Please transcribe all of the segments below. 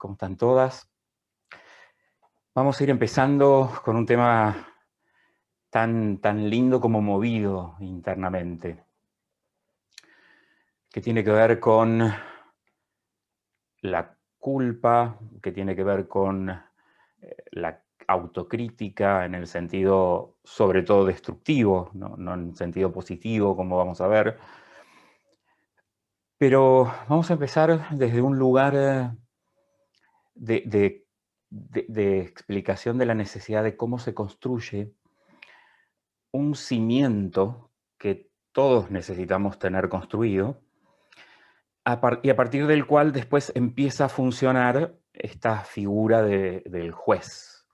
¿Cómo están todas? Vamos a ir empezando con un tema tan lindo como movido internamente, que tiene que ver con la culpa, que tiene que ver con la autocrítica en el sentido sobre todo destructivo, no en el sentido positivo, como vamos a ver. Pero vamos a empezar desde un lugar de explicación de la necesidad de cómo se construye un cimiento que todos necesitamos tener construido, y a partir del cual después empieza a funcionar esta figura del juez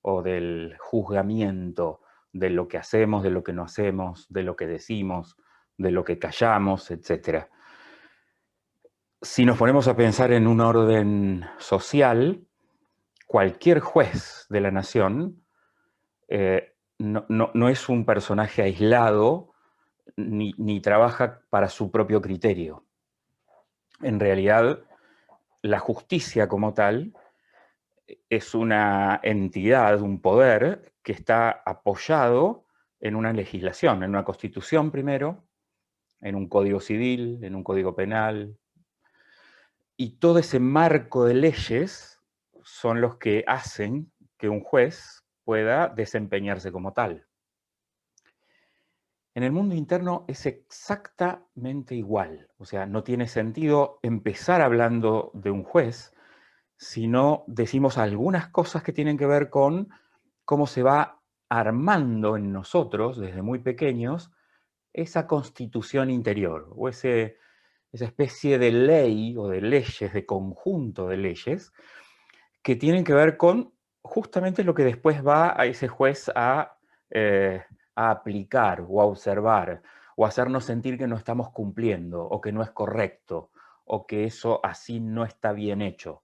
o del juzgamiento de lo que hacemos, de lo que no hacemos, de lo que decimos, de lo que callamos, etc. Si nos ponemos a pensar en un orden social, cualquier juez de la nación no es un personaje aislado ni trabaja para su propio criterio. En realidad, la justicia como tal es una entidad, un poder que está apoyado en una legislación, en una constitución primero, en un código civil, en un código penal, y todo ese marco de leyes son los que hacen que un juez pueda desempeñarse como tal. En el mundo interno es exactamente igual. O sea, no tiene sentido empezar hablando de un juez si no decimos algunas cosas que tienen que ver con cómo se va armando en nosotros, desde muy pequeños, esa constitución interior, o esa especie de ley o de leyes, de conjunto de leyes, que tienen que ver con justamente lo que después va a ese juez a aplicar o a observar o a hacernos sentir que no estamos cumpliendo o que no es correcto o que eso así no está bien hecho.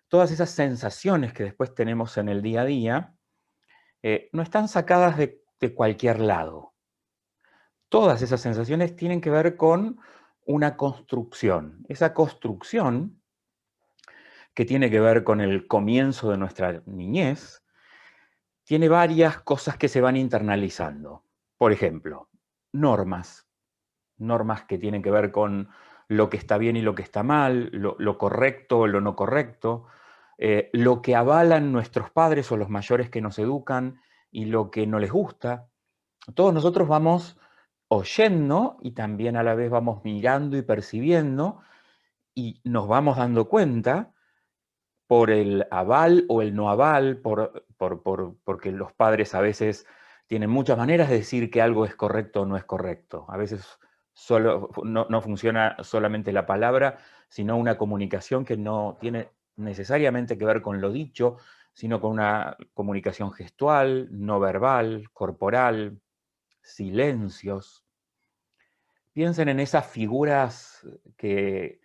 Todas esas sensaciones que después tenemos en el día a día no están sacadas de cualquier lado. Todas esas sensaciones tienen que ver con una construcción. Esa construcción que tiene que ver con el comienzo de nuestra niñez, tiene varias cosas que se van internalizando. Por ejemplo, normas que tienen que ver con lo que está bien y lo que está mal, lo correcto o lo no correcto, lo que avalan nuestros padres o los mayores que nos educan y lo que no les gusta. Todos nosotros vamos oyendo y también a la vez vamos mirando y percibiendo y nos vamos dando cuenta por el aval o el no aval, porque los padres a veces tienen muchas maneras de decir que algo es correcto o no es correcto. A veces no funciona solamente la palabra, sino una comunicación que no tiene necesariamente que ver con lo dicho, sino con una comunicación gestual, no verbal, corporal, silencios. Piensen en esas figuras que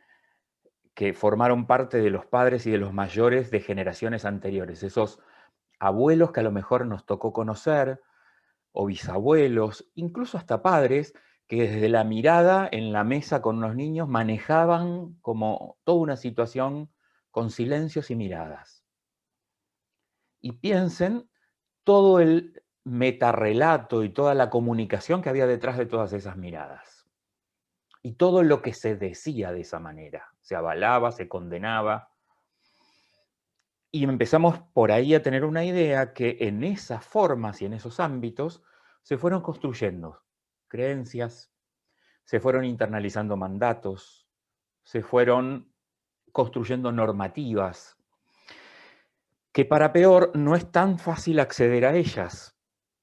formaron parte de los padres y de los mayores de generaciones anteriores, esos abuelos que a lo mejor nos tocó conocer, o bisabuelos, incluso hasta padres, que desde la mirada en la mesa con los niños manejaban como toda una situación con silencios y miradas. Y piensen todo el metarrelato y toda la comunicación que había detrás de todas esas miradas. Y todo lo que se decía de esa manera. Se avalaba, se condenaba. Y empezamos por ahí a tener una idea que en esas formas y en esos ámbitos se fueron construyendo creencias, se fueron internalizando mandatos, se fueron construyendo normativas, que para peor no es tan fácil acceder a ellas,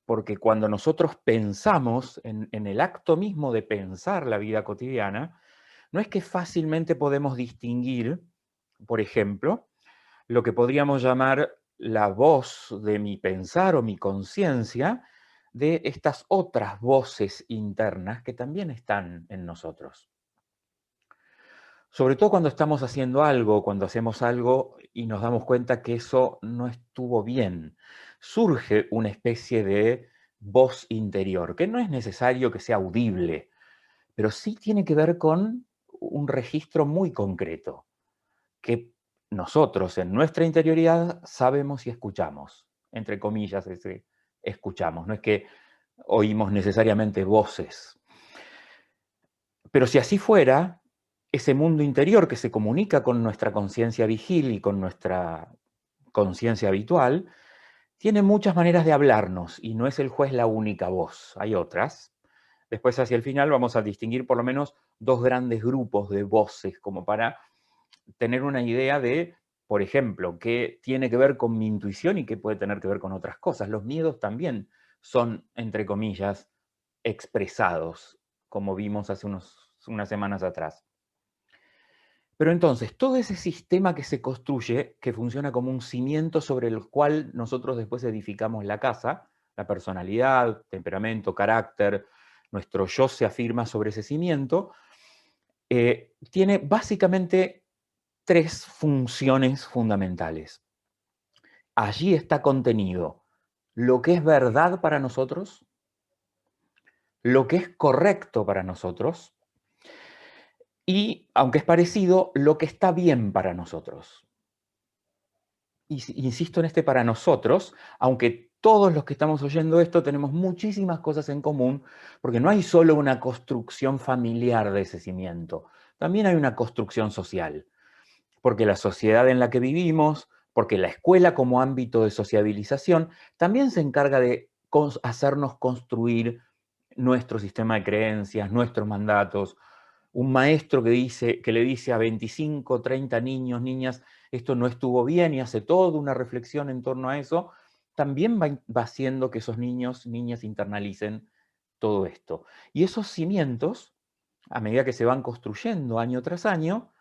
porque cuando nosotros pensamos en el acto mismo de pensar la vida cotidiana, no es que fácilmente podemos distinguir, por ejemplo, lo que podríamos llamar la voz de mi pensar o mi conciencia de estas otras voces internas que también están en nosotros. Sobre todo cuando estamos haciendo algo, cuando hacemos algo y nos damos cuenta que eso no estuvo bien, surge una especie de voz interior, que no es necesario que sea audible, pero sí tiene que ver con un registro muy concreto, que nosotros en nuestra interioridad sabemos y escuchamos, entre comillas, ese escuchamos, no es que oímos necesariamente voces. Pero si así fuera, ese mundo interior que se comunica con nuestra conciencia vigil y con nuestra conciencia habitual, tiene muchas maneras de hablarnos y no es el juez la única voz, hay otras. Después hacia el final vamos a distinguir por lo menos dos grandes grupos de voces como para tener una idea de, por ejemplo, qué tiene que ver con mi intuición y qué puede tener que ver con otras cosas. Los miedos también son, entre comillas, expresados, como vimos hace unas semanas atrás. Pero entonces, todo ese sistema que se construye, que funciona como un cimiento sobre el cual nosotros después edificamos la casa, la personalidad, temperamento, carácter, nuestro yo se afirma sobre ese cimiento, tiene básicamente tres funciones fundamentales. Allí está contenido lo que es verdad para nosotros, lo que es correcto para nosotros y, aunque es parecido, lo que está bien para nosotros. Y insisto en este para nosotros, aunque todos los que estamos oyendo esto tenemos muchísimas cosas en común, porque no hay solo una construcción familiar de ese cimiento, también hay una construcción social, porque la sociedad en la que vivimos, porque la escuela como ámbito de sociabilización, también se encarga de hacernos construir nuestro sistema de creencias, nuestros mandatos. Un maestro que le dice a 25, 30 niños, niñas, esto no estuvo bien y hace toda una reflexión en torno a eso, también va haciendo que esos niños, niñas internalicen todo esto. Y esos cimientos, a medida que se van construyendo año tras año,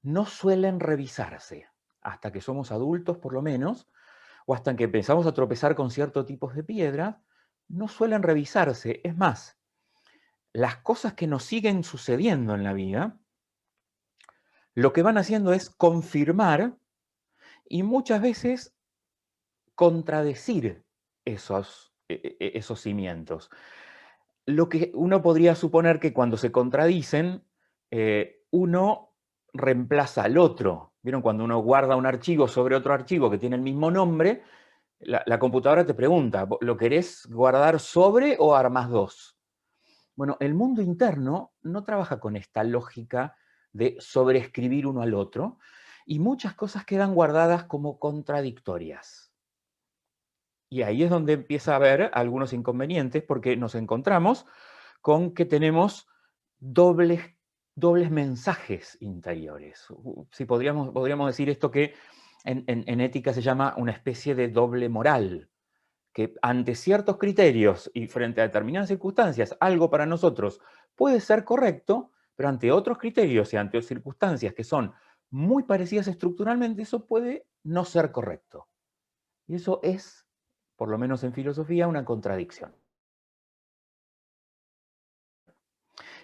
no suelen revisarse hasta que somos adultos por lo menos, o hasta que empezamos a tropezar con ciertos tipos de piedra, no suelen revisarse. Es más, las cosas que nos siguen sucediendo en la vida, lo que van haciendo es confirmar y muchas veces contradecir esos cimientos. Lo que uno podría suponer que cuando se contradicen, uno reemplaza al otro. ¿Vieron? Cuando uno guarda un archivo sobre otro archivo que tiene el mismo nombre, la computadora te pregunta, ¿lo querés guardar sobre o armás dos? Bueno, el mundo interno no trabaja con esta lógica de sobreescribir uno al otro y muchas cosas quedan guardadas como contradictorias. Y ahí es donde empieza a haber algunos inconvenientes porque nos encontramos con que tenemos dobles mensajes interiores. Si podríamos decir esto que en ética se llama una especie de doble moral, que ante ciertos criterios y frente a determinadas circunstancias, algo para nosotros puede ser correcto, pero ante otros criterios y ante circunstancias que son muy parecidas estructuralmente, eso puede no ser correcto. Y eso es, por lo menos en filosofía, una contradicción.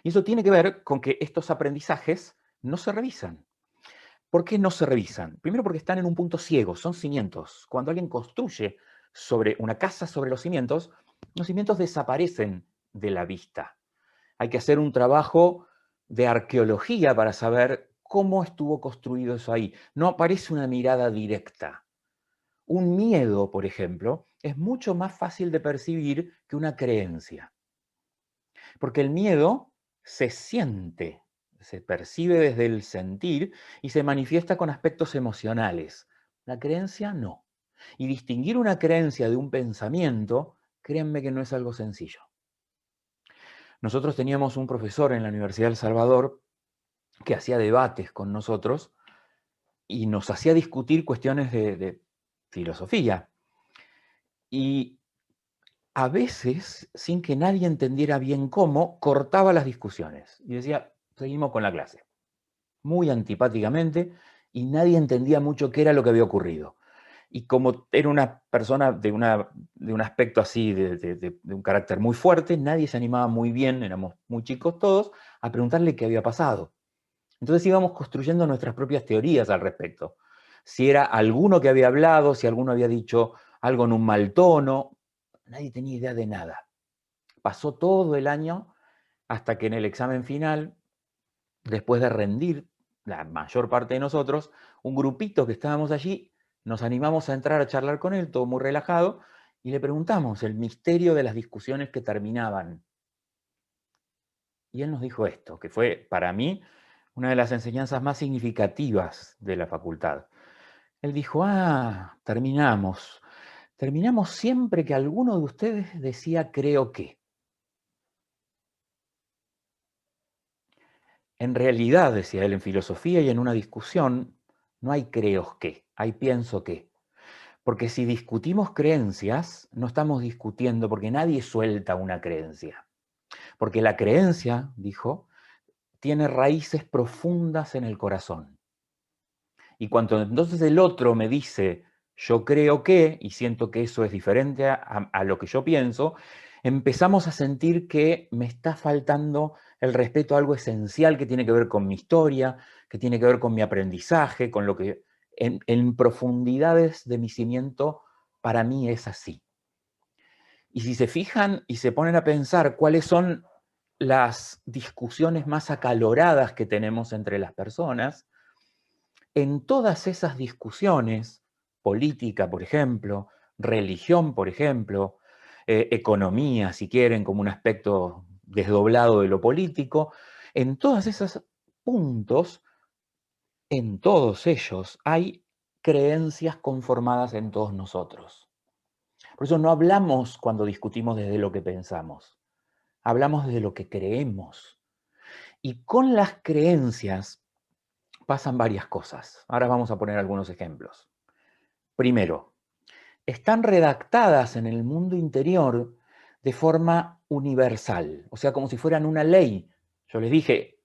Y eso tiene que ver con que estos aprendizajes no se revisan. ¿Por qué no se revisan? Primero porque están en un punto ciego, son cimientos. Cuando alguien construye sobre una casa sobre los cimientos desaparecen de la vista. Hay que hacer un trabajo de arqueología para saber cómo estuvo construido eso ahí. No aparece una mirada directa. Un miedo, por ejemplo, es mucho más fácil de percibir que una creencia. Porque el miedo se siente, se percibe desde el sentir y se manifiesta con aspectos emocionales. La creencia no. Y distinguir una creencia de un pensamiento, créanme que no es algo sencillo. Nosotros teníamos un profesor en la Universidad del Salvador que hacía debates con nosotros y nos hacía discutir cuestiones de filosofía. Y a veces, sin que nadie entendiera bien cómo, cortaba las discusiones y decía, seguimos con la clase. Muy antipáticamente, y nadie entendía mucho qué era lo que había ocurrido. Y como era una persona de un aspecto así, de un carácter muy fuerte, nadie se animaba muy bien, éramos muy chicos todos, a preguntarle qué había pasado. Entonces íbamos construyendo nuestras propias teorías al respecto. Si era alguno que había hablado, si alguno había dicho algo en un mal tono, nadie tenía idea de nada. Pasó todo el año hasta que en el examen final, después de rendir la mayor parte de nosotros, un grupito que estábamos allí, nos animamos a entrar a charlar con él, todo muy relajado, y le preguntamos el misterio de las discusiones que terminaban. Y él nos dijo esto, que fue para mí una de las enseñanzas más significativas de la facultad. Él dijo, terminamos. Terminamos siempre que alguno de ustedes decía creo que. En realidad, decía él, en filosofía y en una discusión, no hay creo que, hay pienso que. Porque si discutimos creencias, no estamos discutiendo porque nadie suelta una creencia. Porque la creencia, dijo, tiene raíces profundas en el corazón. Y cuando entonces el otro me dice, yo creo que, y siento que eso es diferente a lo que yo pienso, empezamos a sentir que me está faltando el respeto a algo esencial que tiene que ver con mi historia, que tiene que ver con mi aprendizaje, con lo que en profundidades de mi cimiento para mí es así. Y si se fijan y se ponen a pensar cuáles son las discusiones más acaloradas que tenemos entre las personas, en todas esas discusiones, política, por ejemplo, religión, por ejemplo, economía, si quieren, como un aspecto desdoblado de lo político, en todos esos puntos, en todos ellos, hay creencias conformadas en todos nosotros. Por eso no hablamos cuando discutimos desde lo que pensamos, hablamos desde lo que creemos. Y con las creencias pasan varias cosas. Ahora vamos a poner algunos ejemplos. Primero, están redactadas en el mundo interior de forma universal, o sea, como si fueran una ley. Yo les dije,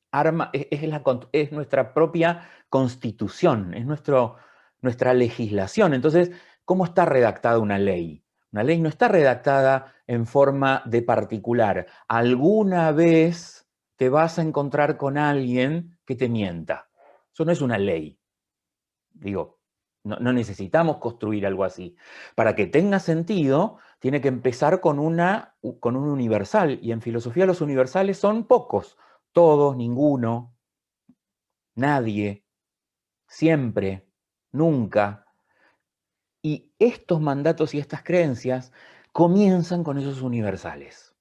es nuestra propia constitución, es nuestra legislación. Entonces, ¿cómo está redactada una ley? Una ley no está redactada en forma de particular. Alguna vez te vas a encontrar con alguien que te mienta. Eso no es una ley. Digo, no necesitamos construir algo así. Para que tenga sentido, tiene que empezar con un universal. Y en filosofía los universales son pocos. Todos, ninguno, nadie, siempre, nunca. Y estos mandatos y estas creencias comienzan con esos universales.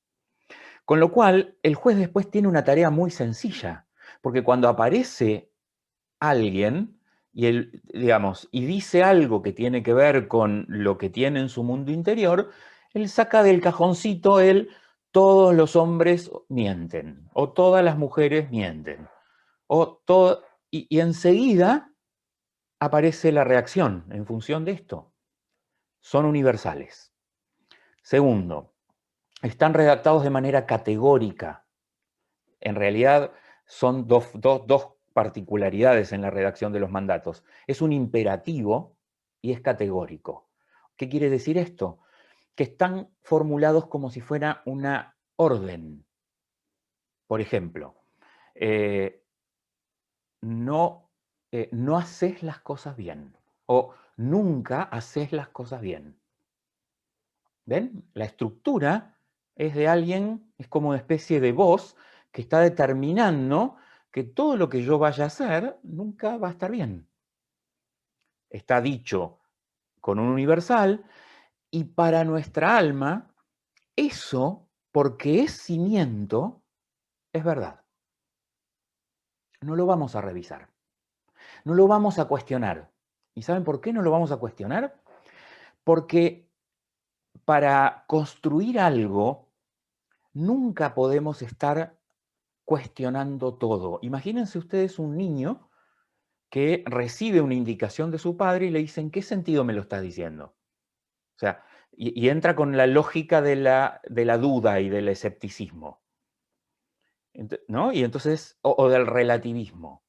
Con lo cual, el juez después tiene una tarea muy sencilla. Porque cuando aparece alguien y él, digamos, y dice algo que tiene que ver con lo que tiene en su mundo interior, él saca del cajoncito todos los hombres mienten, o todas las mujeres mienten, y enseguida aparece la reacción en función de esto. Son universales. Segundo, están redactados de manera categórica. En realidad son dos particularidades en la redacción de los mandatos. Es un imperativo y es categórico. ¿Qué quiere decir esto? Que están formulados como si fuera una orden. Por ejemplo, no haces las cosas bien o nunca haces las cosas bien. ¿Ven? La estructura es de alguien, es como una especie de voz que está determinando que todo lo que yo vaya a hacer nunca va a estar bien. Está dicho con un universal y para nuestra alma, eso, porque es cimiento, es verdad. No lo vamos a revisar, no lo vamos a cuestionar. ¿Y saben por qué no lo vamos a cuestionar? Porque para construir algo nunca podemos estar cuestionando todo. Imagínense ustedes un niño que recibe una indicación de su padre y le dice, ¿en qué sentido me lo estás diciendo? O sea, y entra con la lógica de la duda y del escepticismo, ¿no? Y entonces, o del relativismo.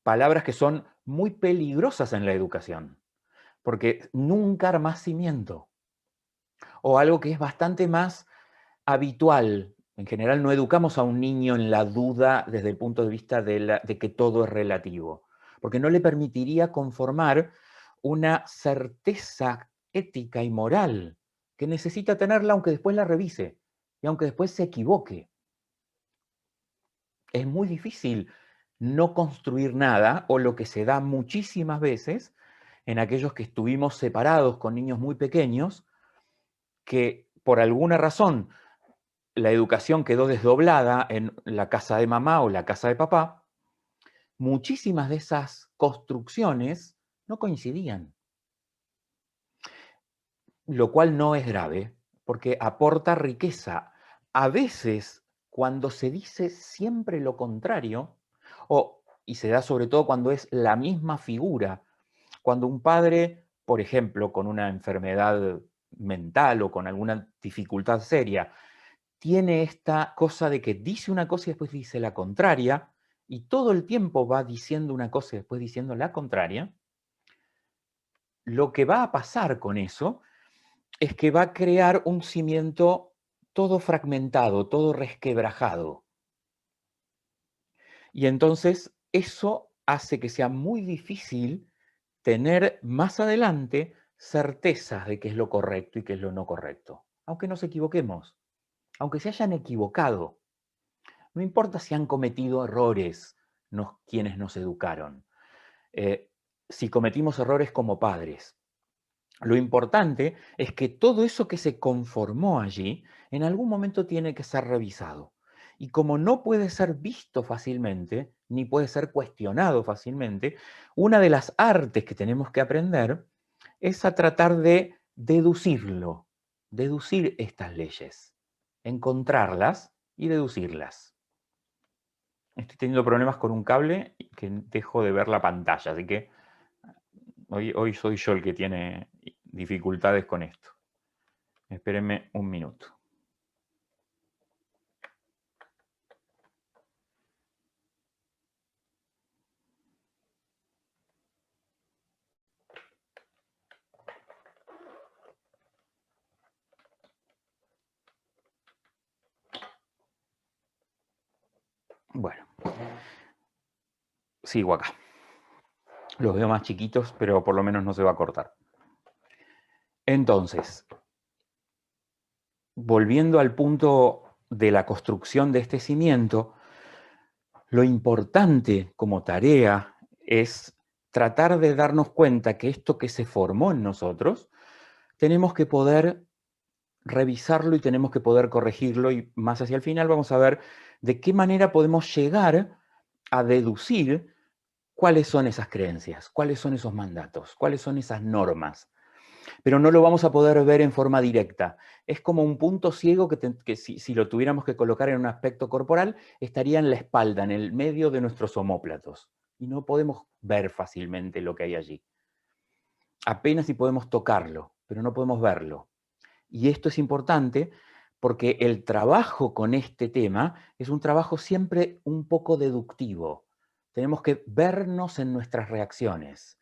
Palabras que son muy peligrosas en la educación, porque nunca armás cimiento. O algo que es bastante más habitual. En general no educamos a un niño en la duda desde el punto de vista de que todo es relativo, porque no le permitiría conformar una certeza ética y moral que necesita tenerla aunque después la revise y aunque después se equivoque. Es muy difícil no construir nada, o lo que se da muchísimas veces en aquellos que estuvimos separados con niños muy pequeños, que por alguna razón la educación quedó desdoblada en la casa de mamá o la casa de papá, muchísimas de esas construcciones no coincidían, lo cual no es grave, porque aporta riqueza. A veces, cuando se dice siempre lo contrario, y se da sobre todo cuando es la misma figura, cuando un padre, por ejemplo, con una enfermedad mental o con alguna dificultad seria, tiene esta cosa de que dice una cosa y después dice la contraria, y todo el tiempo va diciendo una cosa y después diciendo la contraria, lo que va a pasar con eso es que va a crear un cimiento todo fragmentado, todo resquebrajado. Y entonces eso hace que sea muy difícil tener más adelante certezas de qué es lo correcto y qué es lo no correcto. Aunque nos equivoquemos, aunque se hayan equivocado. No importa si han cometido errores quienes nos educaron. Si cometimos errores como padres, lo importante es que todo eso que se conformó allí, en algún momento tiene que ser revisado. Y como no puede ser visto fácilmente, ni puede ser cuestionado fácilmente, una de las artes que tenemos que aprender es a tratar de deducirlo, deducir estas leyes, encontrarlas y deducirlas. Estoy teniendo problemas con un cable y que dejo de ver la pantalla, así que hoy soy yo el que tiene dificultades con esto. Espérenme un minuto. Bueno, sigo acá. Los veo más chiquitos, pero por lo menos no se va a cortar. Entonces, volviendo al punto de la construcción de este cimiento, lo importante como tarea es tratar de darnos cuenta que esto que se formó en nosotros, tenemos que poder revisarlo y tenemos que poder corregirlo, y más hacia el final vamos a ver de qué manera podemos llegar a deducir cuáles son esas creencias, cuáles son esos mandatos, cuáles son esas normas. Pero no lo vamos a poder ver en forma directa. Es como un punto ciego que si lo tuviéramos que colocar en un aspecto corporal, estaría en la espalda, en el medio de nuestros omóplatos. Y no podemos ver fácilmente lo que hay allí. Apenas si podemos tocarlo, pero no podemos verlo. Y esto es importante porque el trabajo con este tema es un trabajo siempre un poco deductivo. Tenemos que vernos en nuestras reacciones,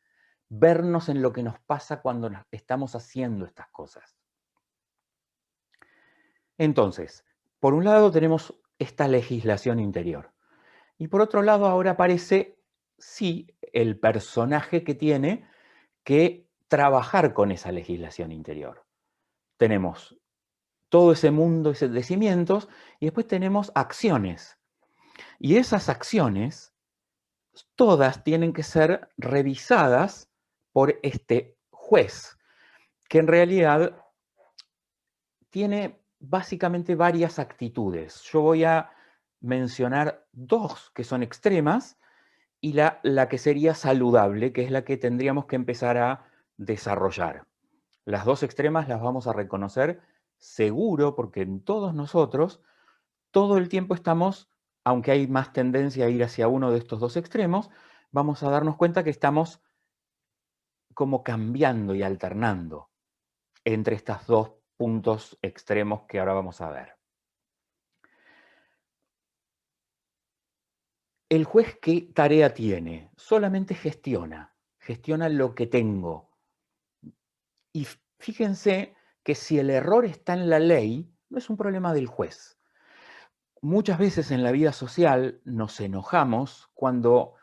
vernos en lo que nos pasa cuando estamos haciendo estas cosas. Entonces, por un lado tenemos esta legislación interior. Y por otro lado ahora aparece, sí, el personaje que tiene que trabajar con esa legislación interior. Tenemos todo ese mundo de cimientos y después tenemos acciones. Y esas acciones todas tienen que ser revisadas por este juez, que en realidad tiene básicamente varias actitudes. Yo voy a mencionar dos que son extremas y la que sería saludable, que es la que tendríamos que empezar a desarrollar. Las dos extremas las vamos a reconocer seguro porque en todos nosotros todo el tiempo estamos, aunque hay más tendencia a ir hacia uno de estos dos extremos, vamos a darnos cuenta que estamos como cambiando y alternando entre estos dos puntos extremos que ahora vamos a ver. ¿El juez qué tarea tiene? Solamente gestiona lo que tengo. Y fíjense que si el error está en la ley, no es un problema del juez. Muchas veces en la vida social nos enojamos cuando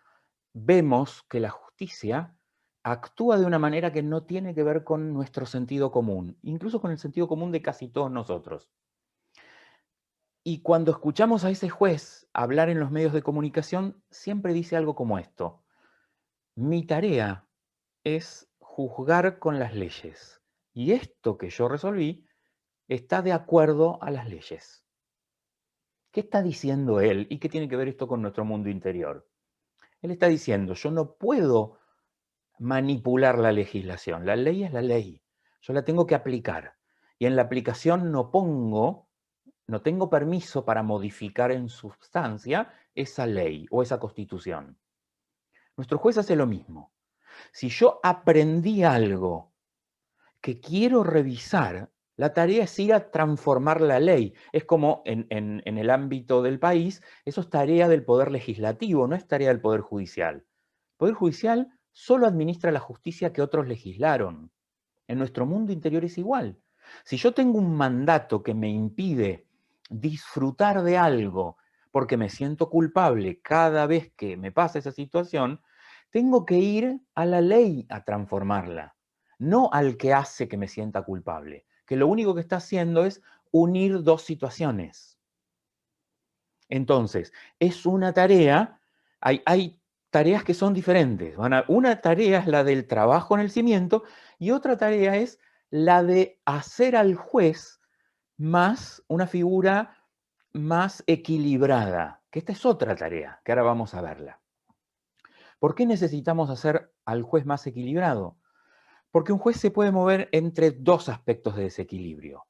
vemos que la justicia actúa de una manera que no tiene que ver con nuestro sentido común, incluso con el sentido común de casi todos nosotros. Y cuando escuchamos a ese juez hablar en los medios de comunicación, siempre dice algo como esto: mi tarea es juzgar con las leyes. Y esto que yo resolví está de acuerdo a las leyes. ¿Qué está diciendo él? ¿Y qué tiene que ver esto con nuestro mundo interior? Él está diciendo, yo no puedo manipular la legislación. La ley es la ley. Yo la tengo que aplicar. Y en la aplicación no tengo permiso para modificar en sustancia esa ley o esa constitución. Nuestro juez hace lo mismo. Si yo aprendí algo que quiero revisar, la tarea es ir a transformar la ley. Es como en el ámbito del país, eso es tarea del Poder Legislativo, no es tarea del Poder Judicial. El Poder Judicial solo administra la justicia que otros legislaron. En nuestro mundo interior es igual. Si yo tengo un mandato que me impide disfrutar de algo porque me siento culpable cada vez que me pasa esa situación, tengo que ir a la ley a transformarla, no al que hace que me sienta culpable, que lo único que está haciendo es unir dos situaciones. Entonces, es una tarea, hay tareas que son diferentes. Una tarea es la del trabajo en el cimiento y otra tarea es la de hacer al juez más una figura más equilibrada, que esta es otra tarea, que ahora vamos a verla. ¿Por qué necesitamos hacer al juez más equilibrado? Porque un juez se puede mover entre dos aspectos de desequilibrio.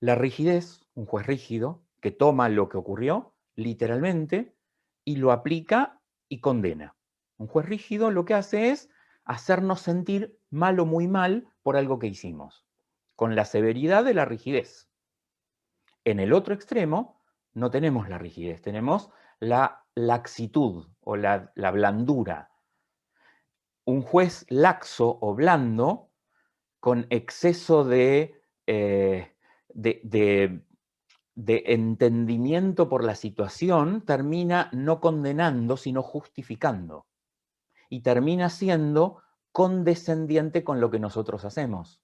La rigidez, un juez rígido, que toma lo que ocurrió, literalmente, y lo aplica y condena. Un juez rígido lo que hace es hacernos sentir mal o muy mal por algo que hicimos, con la severidad de la rigidez. En el otro extremo no tenemos la rigidez, tenemos la laxitud o la blandura. Un juez laxo o blando, con exceso eh, de, de entendimiento por la situación, termina no condenando, sino justificando. Y termina siendo condescendiente con lo que nosotros hacemos.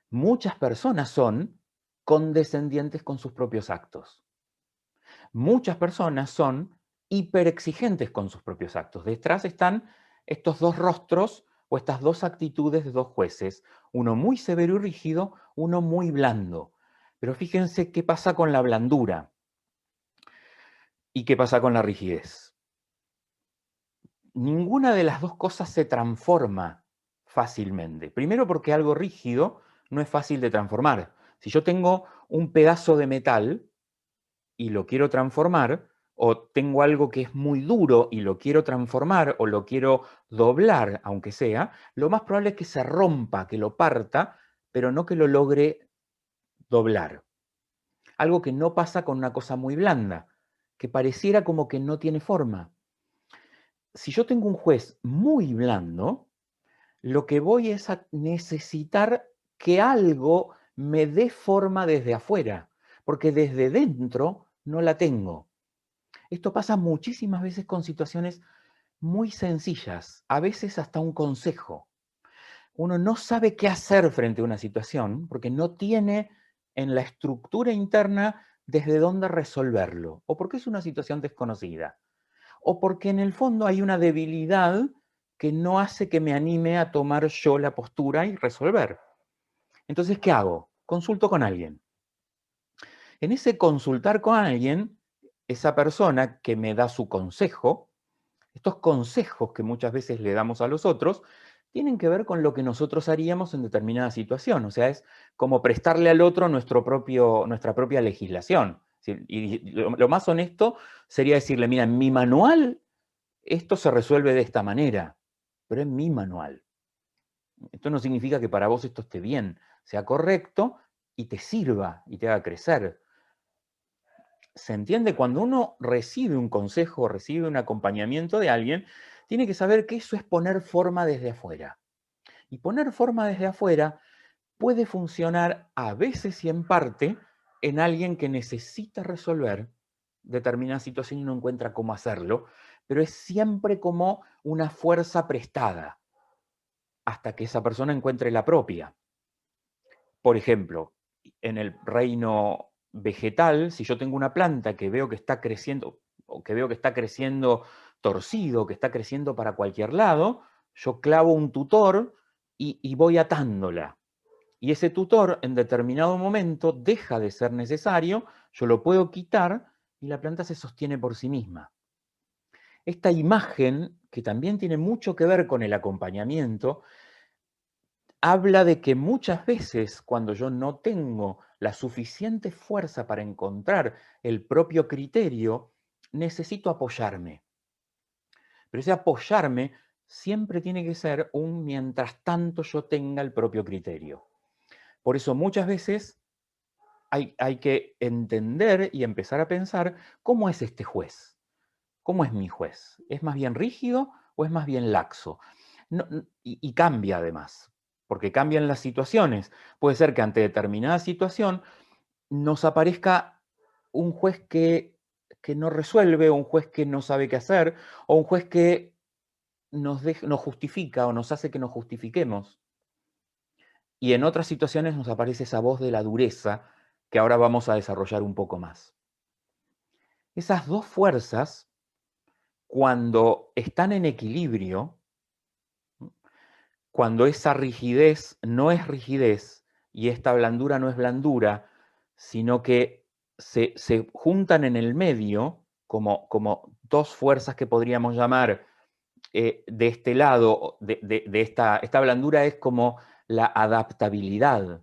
Muchas personas son condescendientes con sus propios actos. Muchas personas son hiperexigentes con sus propios actos. Detrás están estos dos rostros o estas dos actitudes de dos jueces, uno muy severo y rígido, uno muy blando. Pero fíjense qué pasa con la blandura y qué pasa con la rigidez. Ninguna de las dos cosas se transforma fácilmente. Primero porque algo rígido no es fácil de transformar. Si yo tengo un pedazo de metal y lo quiero transformar, o tengo algo que es muy duro y lo quiero transformar o lo quiero doblar, aunque sea, lo más probable es que se rompa, que lo parta, pero no que lo logre doblar. Algo que no pasa con una cosa muy blanda, que pareciera como que no tiene forma. Si yo tengo un juez muy blando, lo que voy es a necesitar que algo me dé forma desde afuera, porque desde dentro no la tengo. Esto pasa muchísimas veces con situaciones muy sencillas, a veces hasta un consejo. Uno no sabe qué hacer frente a una situación porque no tiene en la estructura interna desde dónde resolverlo, o porque es una situación desconocida, o porque en el fondo hay una debilidad que no hace que me anime a tomar yo la postura y resolver. Entonces, ¿qué hago? Consulto con alguien. En ese consultar con alguien, esa persona que me da su consejo, estos consejos que muchas veces le damos a los otros, tienen que ver con lo que nosotros haríamos en determinada situación. O sea, es como prestarle al otro nuestra propia legislación. Y lo más honesto sería decirle, mira, en mi manual esto se resuelve de esta manera, pero en mi manual. Esto no significa que para vos esto esté bien, sea correcto y te sirva y te haga crecer. ¿Se entiende? Cuando uno recibe un consejo, recibe un acompañamiento de alguien, tiene que saber que eso es poner forma desde afuera. Y poner forma desde afuera puede funcionar a veces y en parte en alguien que necesita resolver determinada situación y no encuentra cómo hacerlo, pero es siempre como una fuerza prestada hasta que esa persona encuentre la propia. Por ejemplo, en el reino vegetal, si yo tengo una planta que veo que está creciendo, o que veo que está creciendo torcido, que está creciendo para cualquier lado, yo clavo un tutor y voy atándola. Y ese tutor en determinado momento deja de ser necesario, yo lo puedo quitar y la planta se sostiene por sí misma. Esta imagen, que también tiene mucho que ver con el acompañamiento, habla de que muchas veces cuando yo no tengo la suficiente fuerza para encontrar el propio criterio, necesito apoyarme. Pero ese apoyarme siempre tiene que ser un mientras tanto yo tenga el propio criterio. Por eso muchas veces hay que entender y empezar a pensar cómo es este juez. ¿Cómo es mi juez? ¿Es más bien rígido o es más bien laxo? Y cambia además, porque cambian las situaciones. Puede ser que ante determinada situación nos aparezca un juez que no resuelve, o un juez que no sabe qué hacer, o un juez que nos justifica o nos hace que nos justifiquemos. Y en otras situaciones nos aparece esa voz de la dureza que ahora vamos a desarrollar un poco más. Esas dos fuerzas, cuando están en equilibrio, cuando esa rigidez no es rigidez y esta blandura no es blandura, sino que se juntan en el medio como dos fuerzas que podríamos llamar de este lado, esta blandura es como la adaptabilidad.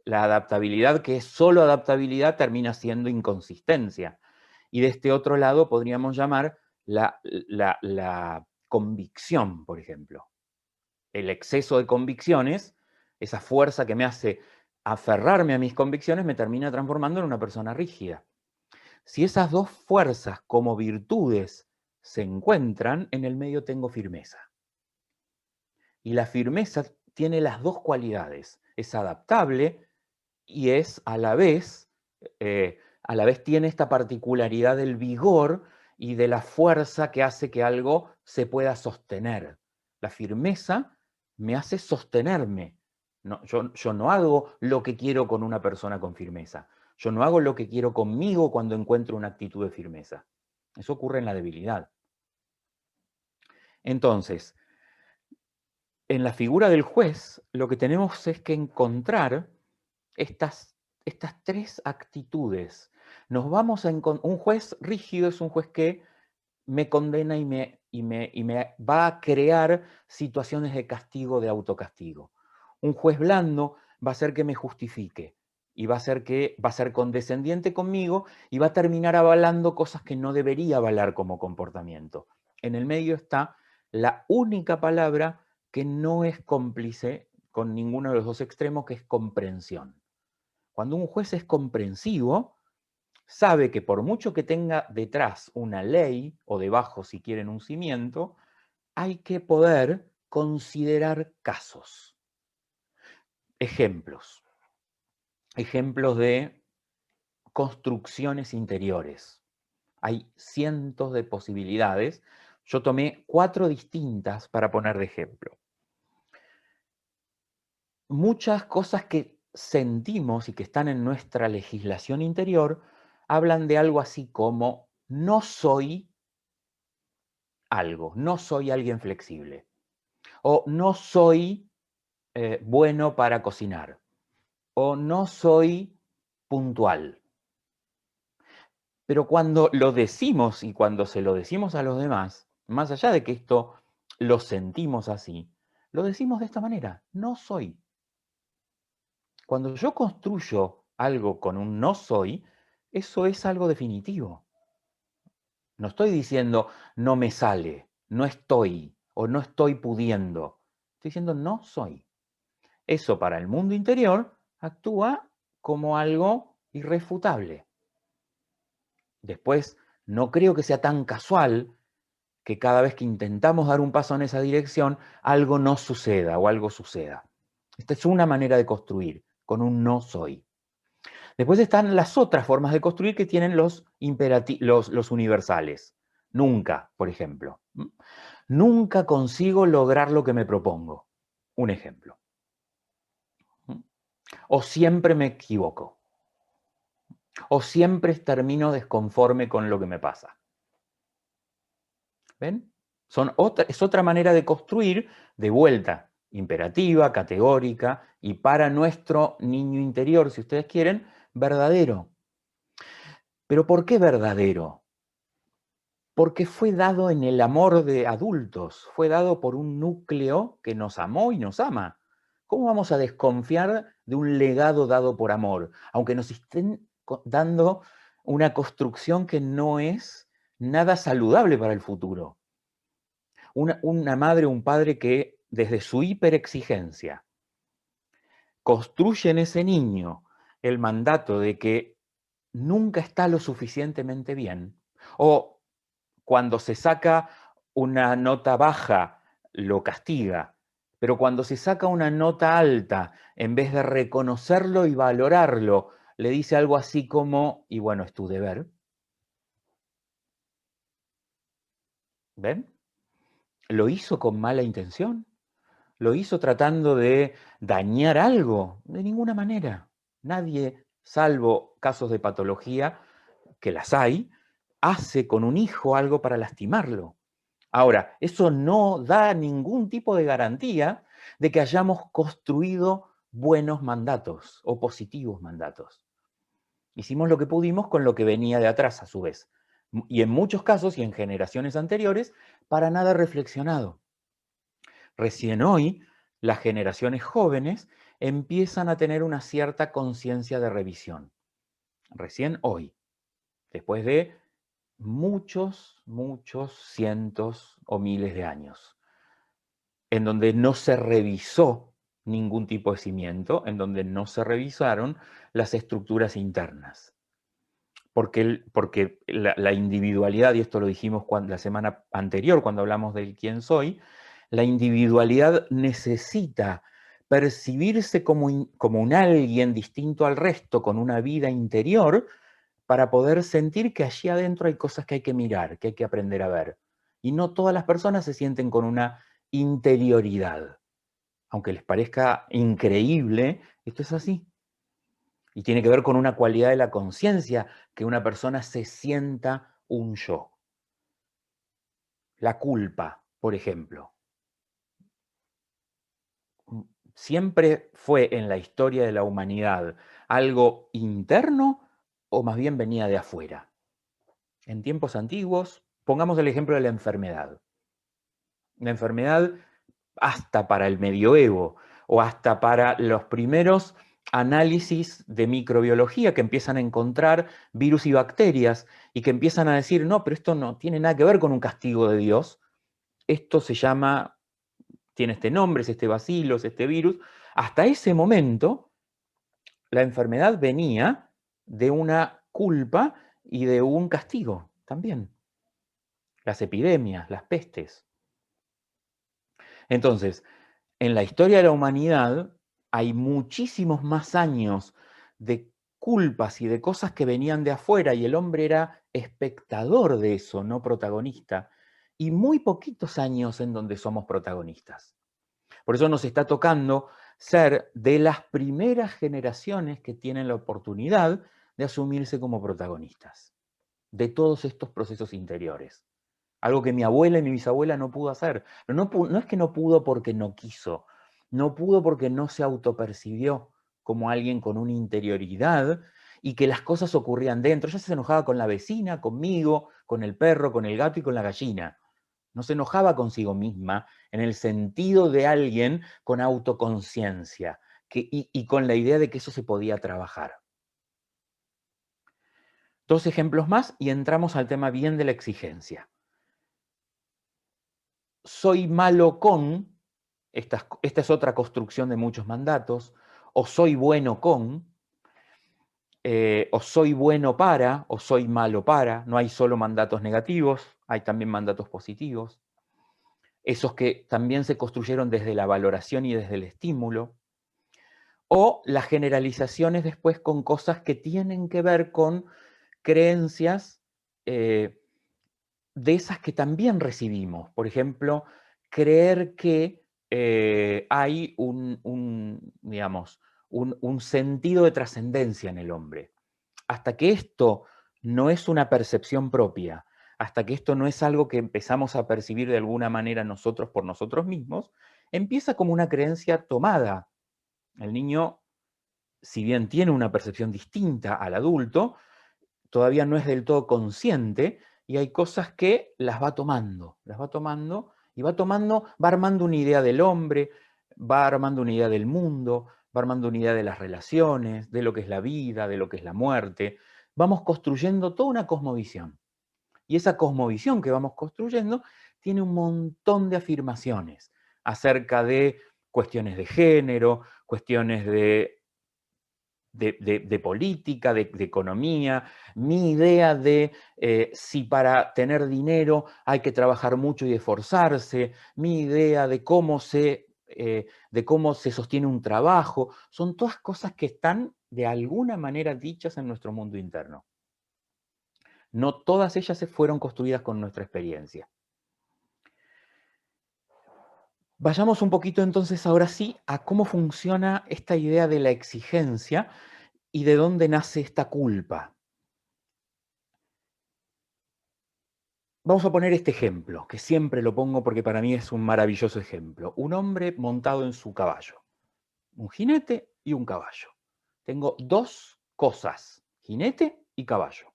La adaptabilidad que es solo adaptabilidad termina siendo inconsistencia. Y de este otro lado podríamos llamar la convicción, por ejemplo. El exceso de convicciones, esa fuerza que me hace aferrarme a mis convicciones, me termina transformando en una persona rígida. Si esas dos fuerzas como virtudes se encuentran, en el medio tengo firmeza. Y la firmeza tiene las dos cualidades. Es adaptable y es a la vez tiene esta particularidad del vigor y de la fuerza que hace que algo se pueda sostener. La firmeza me hace sostenerme. No, yo no hago lo que quiero con una persona con firmeza. Yo no hago lo que quiero conmigo cuando encuentro una actitud de firmeza. Eso ocurre en la debilidad. Entonces, en la figura del juez, lo que tenemos es que encontrar estas tres actitudes. Nos vamos a un juez rígido es un juez que me condena y me va a crear situaciones de castigo, de autocastigo. Un juez blando va a ser que me justifique y va a ser condescendiente conmigo y va a terminar avalando cosas que no debería avalar como comportamiento. En el medio está la única palabra que no es cómplice con ninguno de los dos extremos, que es comprensión. Cuando un juez es comprensivo, sabe que por mucho que tenga detrás una ley, o debajo si quieren un cimiento, hay que poder considerar casos. Ejemplos. Ejemplos de construcciones interiores. Hay cientos de posibilidades. Yo tomé 4 distintas para poner de ejemplo. Muchas cosas que sentimos y que están en nuestra legislación interior hablan de algo así como no soy algo, no soy alguien flexible, o no soy bueno para cocinar, o no soy puntual. Pero cuando lo decimos y cuando se lo decimos a los demás, más allá de que esto lo sentimos así, lo decimos de esta manera, no soy. Cuando yo construyo algo con un no soy, eso es algo definitivo. No estoy diciendo no me sale, no estoy o no estoy pudiendo. Estoy diciendo no soy. Eso para el mundo interior actúa como algo irrefutable. Después, no creo que sea tan casual que cada vez que intentamos dar un paso en esa dirección, algo no suceda o algo suceda. Esta es una manera de construir, con un no soy. Después están las otras formas de construir que tienen los universales. Nunca, por ejemplo. Nunca consigo lograr lo que me propongo. Un ejemplo. O siempre me equivoco. o siempre termino desconforme con lo que me pasa. ¿Ven? Es otra manera de construir, de vuelta, imperativa, categórica, y para nuestro niño interior, si ustedes quieren, verdadero. ¿Pero por qué verdadero? Porque fue dado en el amor de adultos, fue dado por un núcleo que nos amó y nos ama. ¿Cómo vamos a desconfiar de un legado dado por amor? Aunque nos estén dando una construcción que no es nada saludable para el futuro. Una madre o un padre que desde su hiperexigencia construye en ese niño el mandato de que nunca está lo suficientemente bien, o cuando se saca una nota baja lo castiga, pero cuando se saca una nota alta, en vez de reconocerlo y valorarlo, le dice algo así como, y bueno, es tu deber. ¿Ven? ¿Lo hizo con mala intención? ¿Lo hizo tratando de dañar algo? De ninguna manera. Nadie, salvo casos de patología, que las hay, hace con un hijo algo para lastimarlo. Ahora, eso no da ningún tipo de garantía de que hayamos construido buenos mandatos o positivos mandatos. Hicimos lo que pudimos con lo que venía de atrás, a su vez. Y en muchos casos y en generaciones anteriores, para nada reflexionado. Recién hoy, las generaciones jóvenes empiezan a tener una cierta conciencia de revisión. Recién hoy, después de muchos cientos o miles de años, en donde no se revisó ningún tipo de cimiento, en donde no se revisaron las estructuras internas. Porque la individualidad, y esto lo dijimos la semana anterior cuando hablamos del quién soy, la individualidad necesita percibirse como un alguien distinto al resto, con una vida interior, para poder sentir que allí adentro hay cosas que hay que mirar, que hay que aprender a ver. Y no todas las personas se sienten con una interioridad. Aunque les parezca increíble, esto es así. Y tiene que ver con una cualidad de la conciencia, que una persona se sienta un yo. La culpa, por ejemplo. ¿Siempre fue en la historia de la humanidad algo interno o más bien venía de afuera? En tiempos antiguos, pongamos el ejemplo de la enfermedad. La enfermedad, hasta para el medioevo o hasta para los primeros análisis de microbiología, que empiezan a encontrar virus y bacterias y que empiezan a decir, no, pero esto no tiene nada que ver con un castigo de Dios, esto se llama, tiene este nombre, es este bacilo, es este virus. Hasta ese momento, la enfermedad venía de una culpa y de un castigo también. Las epidemias, las pestes. Entonces, en la historia de la humanidad hay muchísimos más años de culpas y de cosas que venían de afuera y el hombre era espectador de eso, no protagonista, y muy poquitos años en donde somos protagonistas. Por eso nos está tocando ser de las primeras generaciones que tienen la oportunidad de asumirse como protagonistas de todos estos procesos interiores. Algo que mi abuela y mi bisabuela no pudo hacer. No es que no pudo porque no quiso, no pudo porque no se autopercibió como alguien con una interioridad y que las cosas ocurrían dentro. Ella se enojaba con la vecina, conmigo, con el perro, con el gato y con la gallina. No se enojaba consigo misma en el sentido de alguien con autoconciencia y con la idea de que eso se podía trabajar. Dos ejemplos más y entramos al tema bien de la exigencia. Soy malo con, esta es otra construcción de muchos mandatos, o soy bueno con, o soy bueno para, o soy malo para. No hay solo mandatos negativos, hay también mandatos positivos. Esos que también se construyeron desde la valoración y desde el estímulo. O las generalizaciones después con cosas que tienen que ver con creencias de esas que también recibimos. Por ejemplo, creer que hay digamos, un sentido de trascendencia en el hombre. hasta que esto no es una percepción propia, hasta que esto no es algo que empezamos a percibir de alguna manera nosotros por nosotros mismos, empieza como una creencia tomada. El niño, si bien tiene una percepción distinta al adulto, todavía no es del todo consciente y hay cosas que las va tomando y va armando una idea del hombre, va armando una idea del mundo, va armando una idea de las relaciones, de lo que es la vida, de lo que es la muerte. Vamos construyendo toda una cosmovisión. Y esa cosmovisión que vamos construyendo tiene un montón de afirmaciones acerca de cuestiones de género, cuestiones de política, de economía, mi idea de si para tener dinero hay que trabajar mucho y esforzarse, mi idea de cómo se sostiene un trabajo, son todas cosas que están de alguna manera dichas en nuestro mundo interno. No todas ellas se fueron construidas con nuestra experiencia. Vayamos un poquito entonces ahora sí a cómo funciona esta idea de la exigencia y de dónde nace esta culpa. Vamos a poner este ejemplo, que siempre lo pongo porque para mí es un maravilloso ejemplo. Un hombre montado en su caballo. Un jinete y un caballo. Tengo dos cosas, jinete y caballo.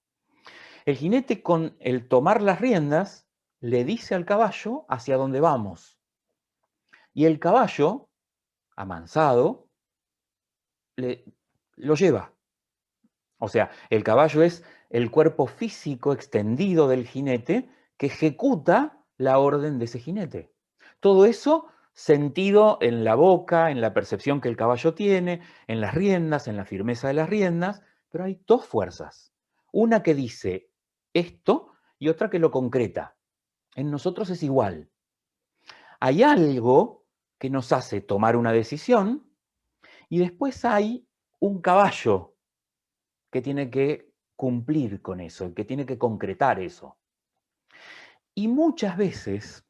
El jinete, con el tomar las riendas, le dice al caballo hacia dónde vamos. Y el caballo, amansado, lo lleva. O sea, el caballo es el cuerpo físico extendido del jinete que ejecuta la orden de ese jinete. Todo eso sentido en la boca, en la percepción que el caballo tiene, en las riendas, en la firmeza de las riendas, pero hay dos fuerzas. Una que dice esto y otra que lo concreta. En nosotros es igual. Hay algo que nos hace tomar una decisión y después hay un caballo que tiene que cumplir con eso, que tiene que concretar eso. Y muchas veces,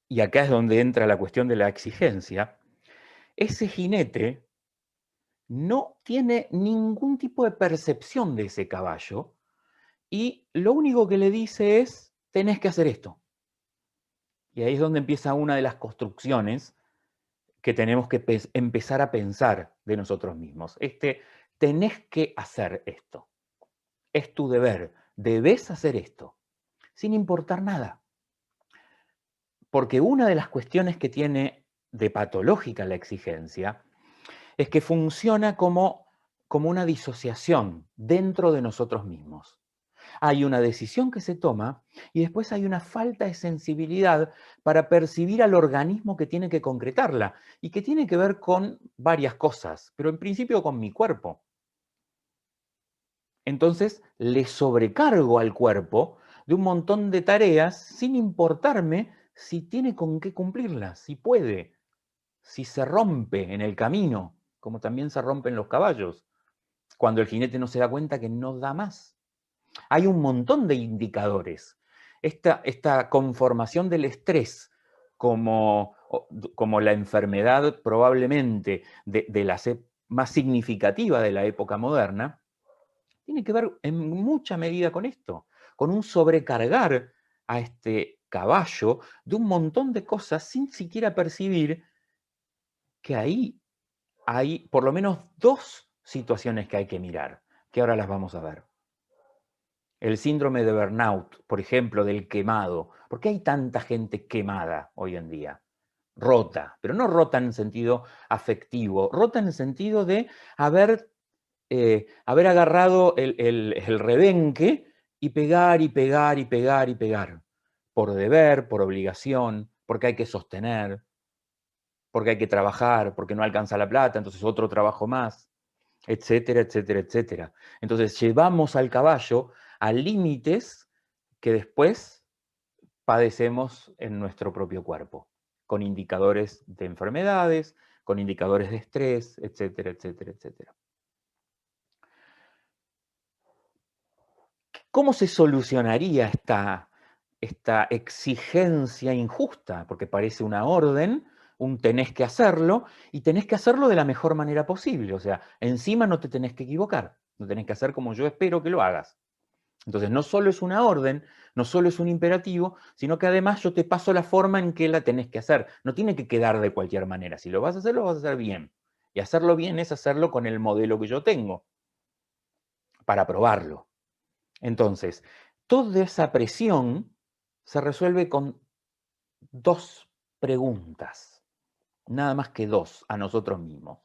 y acá es donde entra la cuestión de la exigencia, ese jinete no tiene ningún tipo de percepción de ese caballo y lo único que le dice es, tenés que hacer esto. Y ahí es donde empieza una de las construcciones que tenemos que empezar a pensar de nosotros mismos. Tenés que hacer esto. Es tu deber. Debes hacer esto. Sin importar nada. Porque una de las cuestiones que tiene de patológica la exigencia es que funciona como una disociación dentro de nosotros mismos. Hay una decisión que se toma y después hay una falta de sensibilidad para percibir al organismo que tiene que concretarla y que tiene que ver con varias cosas, pero en principio con mi cuerpo. Entonces le sobrecargo al cuerpo de un montón de tareas sin importarme si tiene con qué cumplirlas, si puede, si se rompe en el camino, como también se rompen los caballos, cuando el jinete no se da cuenta que no da más. Hay un montón de indicadores. Esta conformación del estrés como la enfermedad probablemente de la más significativa de la época moderna, tiene que ver en mucha medida con esto, con un sobrecargar a este caballo de un montón de cosas sin siquiera percibir que ahí hay por lo menos dos situaciones que hay que mirar, que ahora las vamos a ver. El síndrome de burnout, por ejemplo, del quemado. ¿Por qué hay tanta gente quemada hoy en día? Rota, pero no rota en el sentido afectivo, rota en el sentido de haber agarrado el rebenque y pegar y pegar y pegar y pegar. Por deber, por obligación, porque hay que sostener, porque hay que trabajar, porque no alcanza la plata, entonces otro trabajo más, etcétera, etcétera, etcétera. Entonces llevamos al caballo a límites que después padecemos en nuestro propio cuerpo, con indicadores de enfermedades, con indicadores de estrés, etcétera, etcétera, etcétera. ¿Cómo se solucionaría esta exigencia injusta? Porque parece una orden, un tenés que hacerlo, y tenés que hacerlo de la mejor manera posible. O sea, encima no te tenés que equivocar. lo tenés que hacer como yo espero que lo hagas. Entonces, no solo es una orden, no solo es un imperativo, sino que además yo te paso la forma en que la tenés que hacer. No tiene que quedar de cualquier manera. Si lo vas a hacer, lo vas a hacer bien. Y hacerlo bien es hacerlo con el modelo que yo tengo para probarlo. Entonces, toda esa presión se resuelve con 2 preguntas, nada más que 2 a nosotros mismos.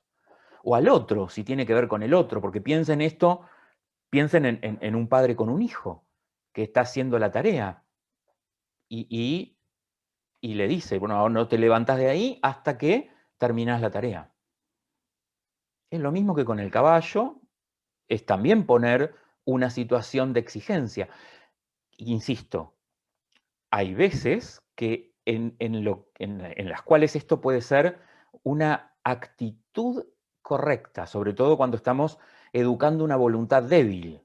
O al otro, si tiene que ver con el otro, porque piensen esto, piensen en un padre con un hijo que está haciendo la tarea y le dice, bueno, no te levantas de ahí hasta que terminas la tarea. Es lo mismo que con el caballo, es también poner una situación de exigencia. Insisto, hay veces que en las cuales esto puede ser una actitud correcta, sobre todo cuando estamos educando una voluntad débil,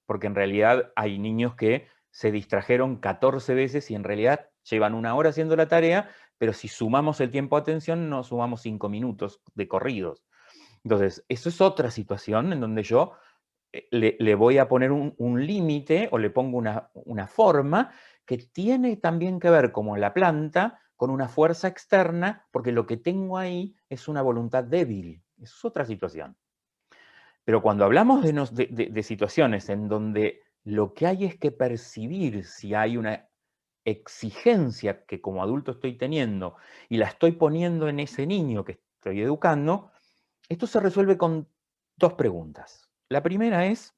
porque en realidad hay niños que se distrajeron 14 veces y en realidad llevan 1 hora haciendo la tarea, pero si sumamos el tiempo de atención, no sumamos 5 minutos de corridos. Entonces, eso es otra situación en donde yo le voy a poner un límite o le pongo una forma que tiene también que ver, como la planta, con una fuerza externa, porque lo que tengo ahí es una voluntad débil. Eso es otra situación. Pero cuando hablamos de situaciones en donde lo que hay es que percibir si hay una exigencia que como adulto estoy teniendo y la estoy poniendo en ese niño que estoy educando, esto se resuelve con 2 preguntas. La primera es,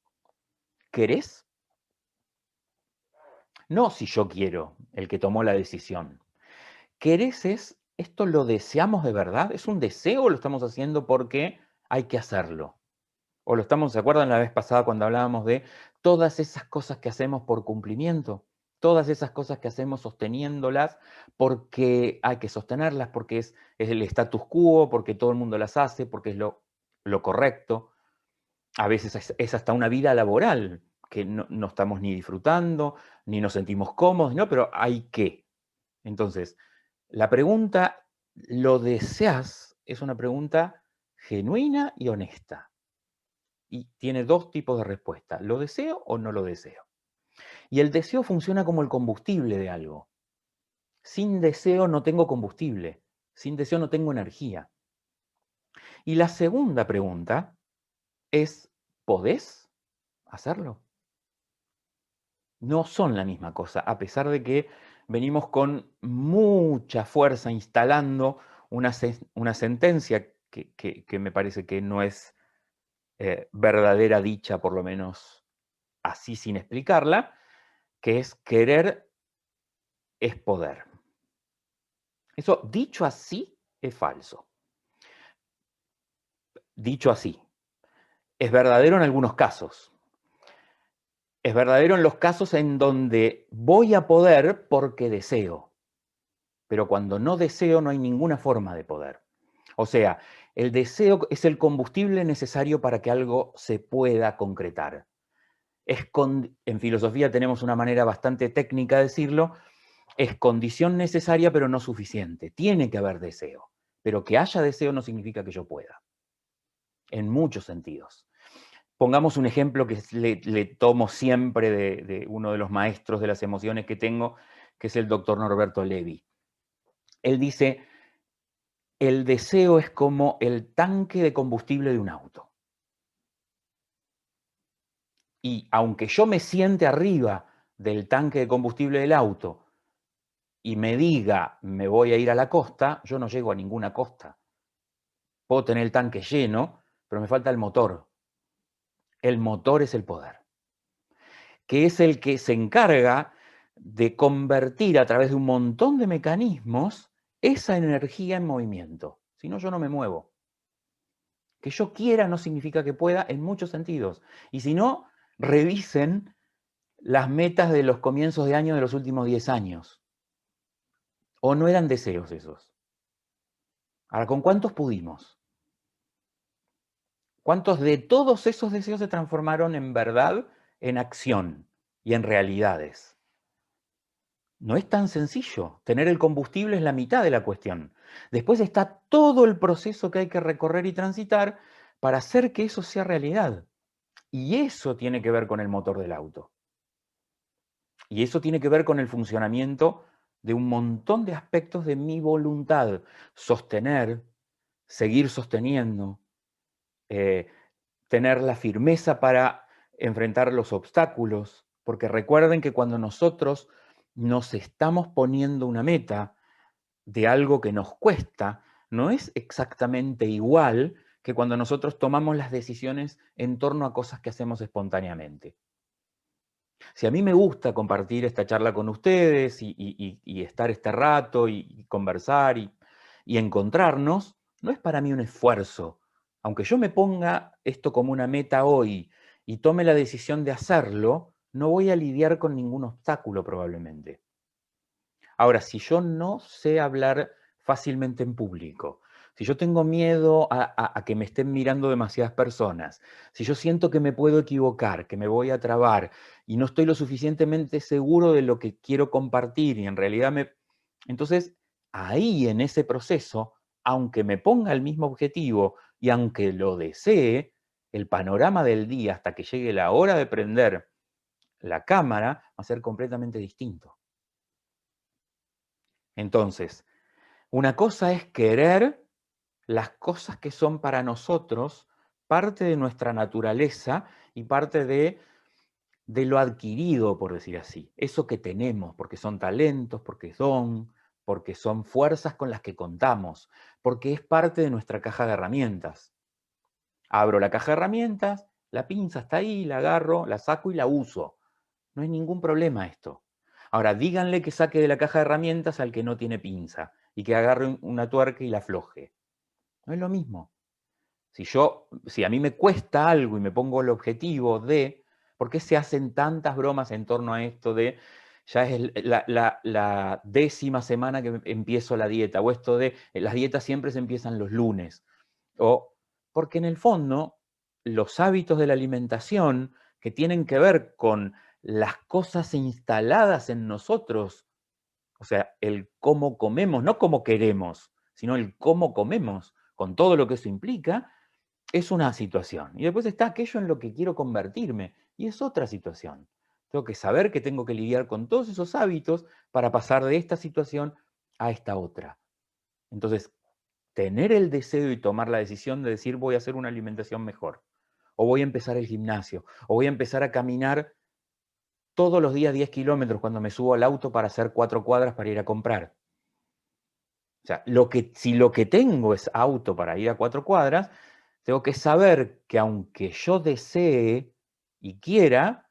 ¿querés? No si yo quiero, el que tomó la decisión. ¿Querés es, esto lo deseamos de verdad? ¿Es un deseo o lo estamos haciendo porque hay que hacerlo? O lo estamos, ¿se acuerdan la vez pasada cuando hablábamos de todas esas cosas que hacemos por cumplimiento? Todas esas cosas que hacemos sosteniéndolas porque hay que sostenerlas, porque es el status quo, porque todo el mundo las hace, porque es lo correcto. A veces es hasta una vida laboral que no estamos ni disfrutando, ni nos sentimos cómodos, ¿no? Pero hay que. Entonces, la pregunta, ¿lo deseas? Es una pregunta genuina y honesta. Y tiene 2 tipos de respuesta. ¿Lo deseo o no lo deseo? Y el deseo funciona como el combustible de algo. Sin deseo no tengo combustible. Sin deseo no tengo energía. Y la segunda pregunta es, ¿podés hacerlo? No son la misma cosa, a pesar de que venimos con mucha fuerza instalando una sentencia que me parece que no es verdadera dicha, por lo menos así sin explicarla, que es querer es poder. Eso, dicho así, es falso. Dicho así, es verdadero en algunos casos. Es verdadero en los casos en donde voy a poder porque deseo. Pero cuando no deseo no hay ninguna forma de poder. O sea, el deseo es el combustible necesario para que algo se pueda concretar. En filosofía tenemos una manera bastante técnica de decirlo, es condición necesaria pero no suficiente. Tiene que haber deseo, pero que haya deseo no significa que yo pueda, en muchos sentidos. Pongamos un ejemplo que le tomo siempre de uno de los maestros de las emociones que tengo, que es el doctor Norberto Levi. Él dice, el deseo es como el tanque de combustible de un auto. Y aunque yo me siente arriba del tanque de combustible del auto y me diga, me voy a ir a la costa, yo no llego a ninguna costa. Puedo tener el tanque lleno, pero me falta el motor. El motor es el poder, que es el que se encarga de convertir a través de un montón de mecanismos esa energía en movimiento. Si no, yo no me muevo. Que yo quiera no significa que pueda en muchos sentidos. Y si no, revisen las metas de los comienzos de año de los últimos 10 años. ¿O no eran deseos esos? Ahora, ¿con cuántos pudimos? ¿Cuántos de todos esos deseos se transformaron en verdad, en acción y en realidades? No es tan sencillo. Tener el combustible es la mitad de la cuestión. Después está todo el proceso que hay que recorrer y transitar para hacer que eso sea realidad. Y eso tiene que ver con el motor del auto. Y eso tiene que ver con el funcionamiento de un montón de aspectos de mi voluntad. Sostener, seguir sosteniendo, tener la firmeza para enfrentar los obstáculos. Porque recuerden que cuando nosotros nos estamos poniendo una meta de algo que nos cuesta, no es exactamente igual que cuando nosotros tomamos las decisiones en torno a cosas que hacemos espontáneamente. Si a mí me gusta compartir esta charla con ustedes y estar este rato y conversar y encontrarnos, no es para mí un esfuerzo. Aunque yo me ponga esto como una meta hoy y tome la decisión de hacerlo, no voy a lidiar con ningún obstáculo probablemente. Ahora, si yo no sé hablar fácilmente en público, si yo tengo miedo a que me estén mirando demasiadas personas, si yo siento que me puedo equivocar, que me voy a trabar y no estoy lo suficientemente seguro de lo que quiero compartir y en realidad Entonces, ahí en ese proceso, aunque me ponga el mismo objetivo y aunque lo desee, el panorama del día hasta que llegue la hora de prender la cámara va a ser completamente distinto. Entonces, una cosa es querer las cosas que son para nosotros parte de nuestra naturaleza y parte de lo adquirido, por decir así. Eso que tenemos, porque son talentos, porque son fuerzas con las que contamos, porque es parte de nuestra caja de herramientas. Abro la caja de herramientas, la pinza está ahí, la agarro, la saco y la uso. No hay ningún problema esto. Ahora, díganle que saque de la caja de herramientas al que no tiene pinza y que agarre una tuerca y la afloje. No es lo mismo. Si a mí me cuesta algo y me pongo el objetivo de, ¿por qué se hacen tantas bromas en torno a esto de, ya es la 10ª semana que empiezo la dieta, o esto de, las dietas siempre se empiezan los lunes, o porque en el fondo los hábitos de la alimentación que tienen que ver con las cosas instaladas en nosotros, o sea, el cómo comemos, no cómo queremos, sino el cómo comemos, con todo lo que eso implica, es una situación. Y después está aquello en lo que quiero convertirme, y es otra situación. Tengo que saber que tengo que lidiar con todos esos hábitos para pasar de esta situación a esta otra. Entonces, tener el deseo y tomar la decisión de decir voy a hacer una alimentación mejor, o voy a empezar el gimnasio, o voy a empezar a caminar todos los días 10 kilómetros cuando me subo al auto para hacer 4 cuadras para ir a comprar. O sea, si lo que tengo es auto para ir a 4 cuadras, tengo que saber que aunque yo desee y quiera,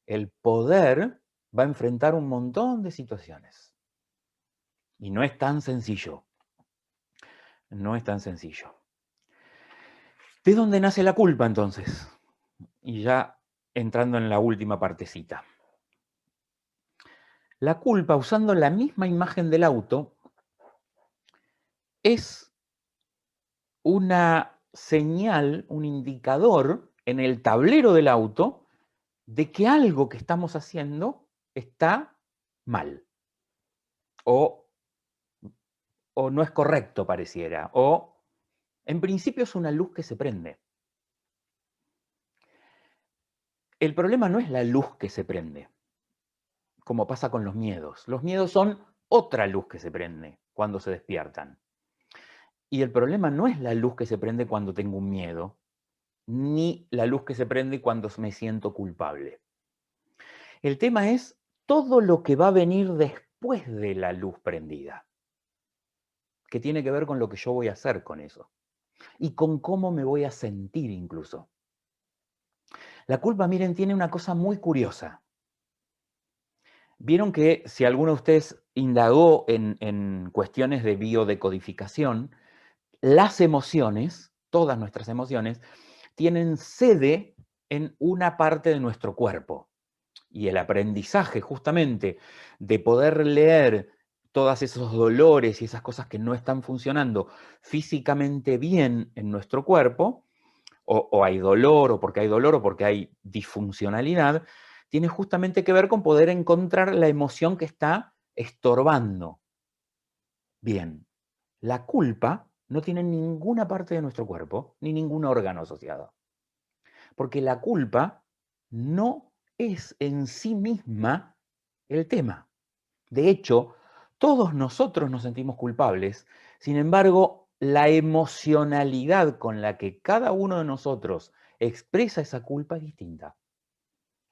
el poder va a enfrentar un montón de situaciones. Y no es tan sencillo. No es tan sencillo. ¿De dónde nace la culpa entonces? Y ya entrando en la última partecita. La culpa, usando la misma imagen del auto, es una señal, un indicador en el tablero del auto de que algo que estamos haciendo está mal. O no es correcto, pareciera. O, en principio, es una luz que se prende. El problema no es la luz que se prende, como pasa con los miedos. Los miedos son otra luz que se prende cuando se despiertan. Y el problema no es la luz que se prende cuando tengo un miedo, ni la luz que se prende cuando me siento culpable. El tema es todo lo que va a venir después de la luz prendida, que tiene que ver con lo que yo voy a hacer con eso y con cómo me voy a sentir incluso. La culpa, miren, tiene una cosa muy curiosa. Vieron que si alguno de ustedes indagó en cuestiones de biodecodificación, las emociones, todas nuestras emociones, tienen sede en una parte de nuestro cuerpo. Y el aprendizaje justamente de poder leer todos esos dolores y esas cosas que no están funcionando físicamente bien en nuestro cuerpo, o hay dolor, o porque hay dolor, o porque hay disfuncionalidad, tiene justamente que ver con poder encontrar la emoción que está estorbando. Bien, la culpa no tiene ninguna parte de nuestro cuerpo, ni ningún órgano asociado. Porque la culpa no es en sí misma el tema. De hecho, todos nosotros nos sentimos culpables, sin embargo, la emocionalidad con la que cada uno de nosotros expresa esa culpa es distinta.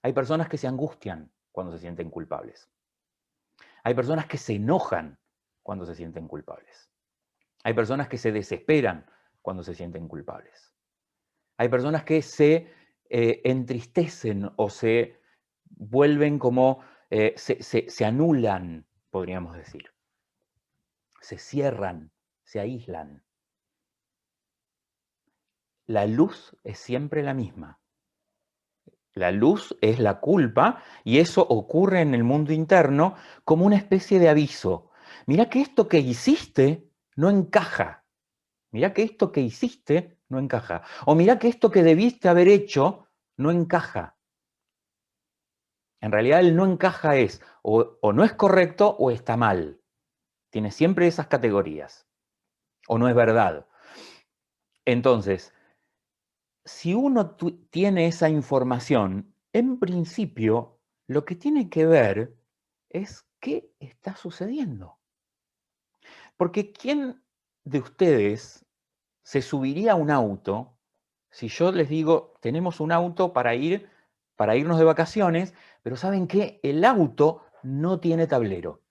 Hay personas que se angustian cuando se sienten culpables. Hay personas que se enojan cuando se sienten culpables. Hay personas que se desesperan cuando se sienten culpables. Hay personas que se entristecen o se vuelven como, se anulan, podríamos decir. Se cierran, se aíslan. La luz es siempre la misma. La luz es la culpa y eso ocurre en el mundo interno como una especie de aviso. Mira que esto que hiciste no encaja. Mira que esto que hiciste no encaja. O mira que esto que debiste haber hecho no encaja. En realidad el no encaja es o no es correcto o está mal. Tiene siempre esas categorías. O no es verdad. Entonces, si uno tiene esa información, en principio lo que tiene que ver es qué está sucediendo. Porque ¿quién de ustedes se subiría a un auto si yo les digo, tenemos un auto para irnos de vacaciones, pero ¿saben qué? El auto no tiene tablero.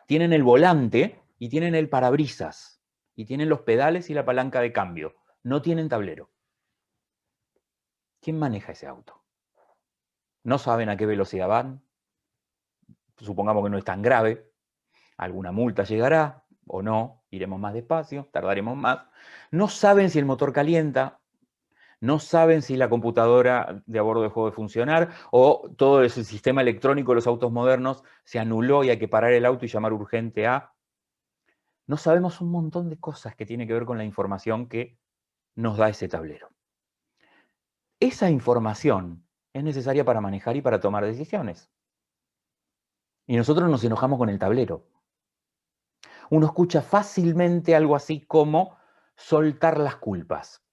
Tienen el volante y tienen el parabrisas y tienen los pedales y la palanca de cambio. No tienen tablero. ¿Quién maneja ese auto? No saben a qué velocidad van. Supongamos que no es tan grave. Alguna multa llegará o no. Iremos más despacio, tardaremos más. No saben si el motor calienta. No saben si la computadora de a bordo dejó de funcionar o todo ese sistema electrónico de los autos modernos se anuló y hay que parar el auto y llamar urgente a... No sabemos un montón de cosas que tienen que ver con la información que nos da ese tablero. Esa información es necesaria para manejar y para tomar decisiones. Y nosotros nos enojamos con el tablero. Uno escucha fácilmente algo así como soltar las culpas.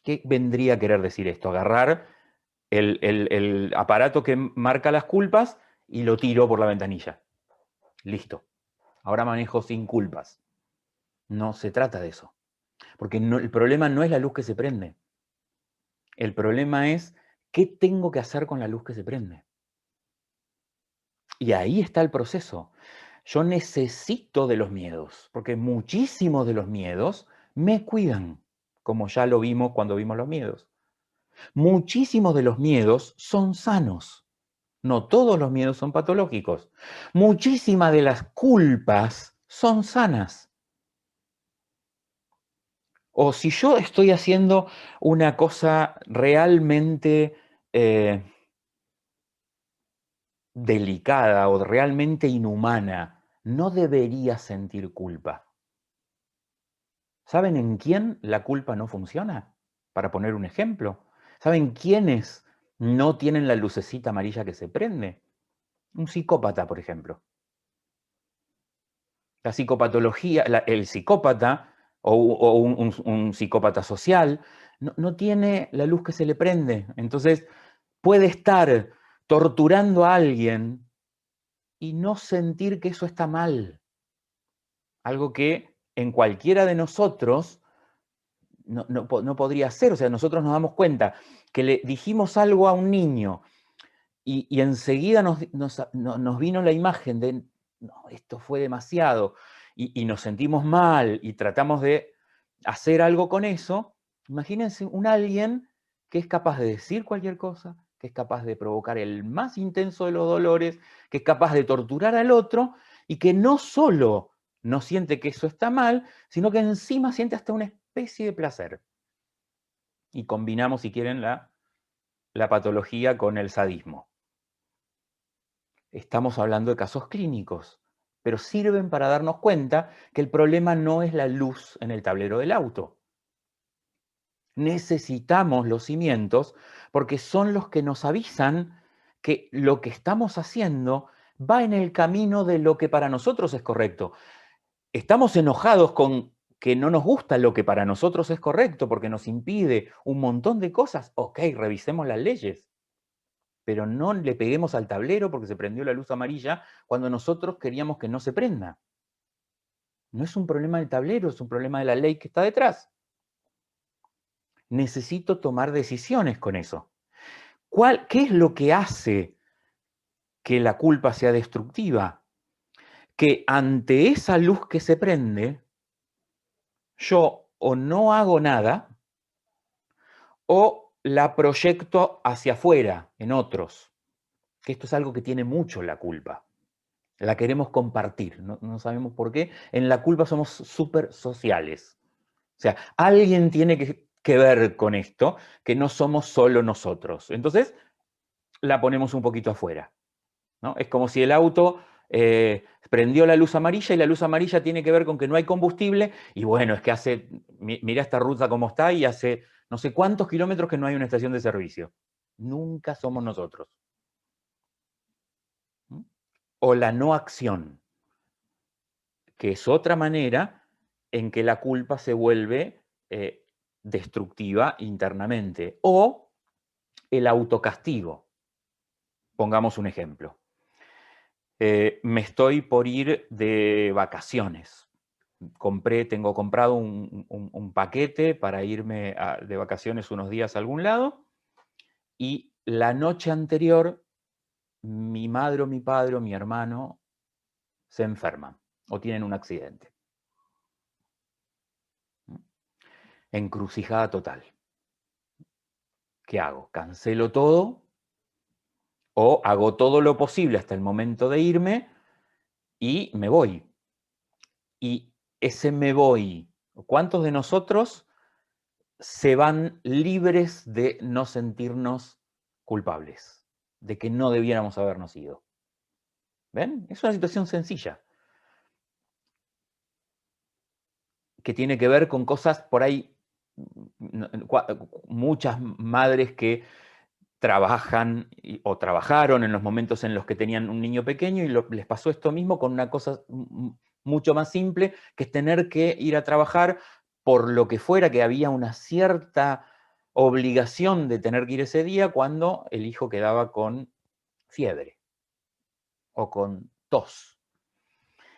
¿Qué vendría a querer decir esto? Agarrar el aparato que marca las culpas y lo tiro por la ventanilla. Listo. Ahora manejo sin culpas. No se trata de eso. Porque el problema no es la luz que se prende. El problema es qué tengo que hacer con la luz que se prende. Y ahí está el proceso. Yo necesito de los miedos, porque muchísimos de los miedos me cuidan, como ya lo vimos cuando vimos los miedos. Muchísimos de los miedos son sanos. No todos los miedos son patológicos. Muchísimas de las culpas son sanas. O si yo estoy haciendo una cosa realmente delicada o realmente inhumana, no debería sentir culpa. ¿Saben en quién la culpa no funciona? Para poner un ejemplo. ¿Saben quiénes no tienen la lucecita amarilla que se prende? Un psicópata, por ejemplo. La psicopatología, el psicópata o un psicópata social no tiene la luz que se le prende. Entonces puede estar torturando a alguien y no sentir que eso está mal. Algo que en cualquiera de nosotros no podría ser. O sea, nosotros nos damos cuenta que le dijimos algo a un niño y enseguida nos vino la imagen de, no, esto fue demasiado, y nos sentimos mal y tratamos de hacer algo con eso. Imagínense un alguien que es capaz de decir cualquier cosa, que es capaz de provocar el más intenso de los dolores, que es capaz de torturar al otro y que no solo no siente que eso está mal, sino que encima siente hasta una especie de placer. Y combinamos, si quieren, la patología con el sadismo. Estamos hablando de casos clínicos, pero sirven para darnos cuenta que el problema no es la luz en el tablero del auto. Necesitamos los cimientos porque son los que nos avisan que lo que estamos haciendo va en el camino de lo que para nosotros es correcto. Estamos enojados con que no nos gusta lo que para nosotros es correcto porque nos impide un montón de cosas, ok, revisemos las leyes. Pero no le peguemos al tablero porque se prendió la luz amarilla cuando nosotros queríamos que no se prenda. No es un problema del tablero, es un problema de la ley que está detrás. Necesito tomar decisiones con eso. ¿Qué es lo que hace que la culpa sea destructiva? Que ante esa luz que se prende, yo o no hago nada o la proyecto hacia afuera, en otros. Que esto es algo que tiene mucho la culpa. La queremos compartir, no sabemos por qué. En la culpa somos súper sociales. O sea, alguien tiene que ver con esto, que no somos solo nosotros. Entonces, la ponemos un poquito afuera, ¿no? Es como si el auto prendió la luz amarilla y la luz amarilla tiene que ver con que no hay combustible y bueno, es que mira esta ruta cómo está y hace no sé cuántos kilómetros que no hay una estación de servicio. Nunca somos nosotros. ¿Mm? O la no acción, que es otra manera en que la culpa se vuelve destructiva internamente. O el autocastigo. Pongamos un ejemplo. Me estoy por ir de vacaciones. Tengo comprado un paquete para irme de vacaciones unos días a algún lado y la noche anterior mi madre o mi padre o mi hermano se enferman o tienen un accidente. Encrucijada total. ¿Qué hago? ¿Cancelo todo o hago todo lo posible hasta el momento de irme y me voy? Y ese me voy, ¿cuántos de nosotros se van libres de no sentirnos culpables? De que no debiéramos habernos ido. ¿Ven? Es una situación sencilla. Que tiene que ver con cosas por ahí, muchas madres que trabajan o trabajaron en los momentos en los que tenían un niño pequeño y les pasó esto mismo con una cosa mucho más simple, que es tener que ir a trabajar por lo que fuera, que había una cierta obligación de tener que ir ese día cuando el hijo quedaba con fiebre o con tos.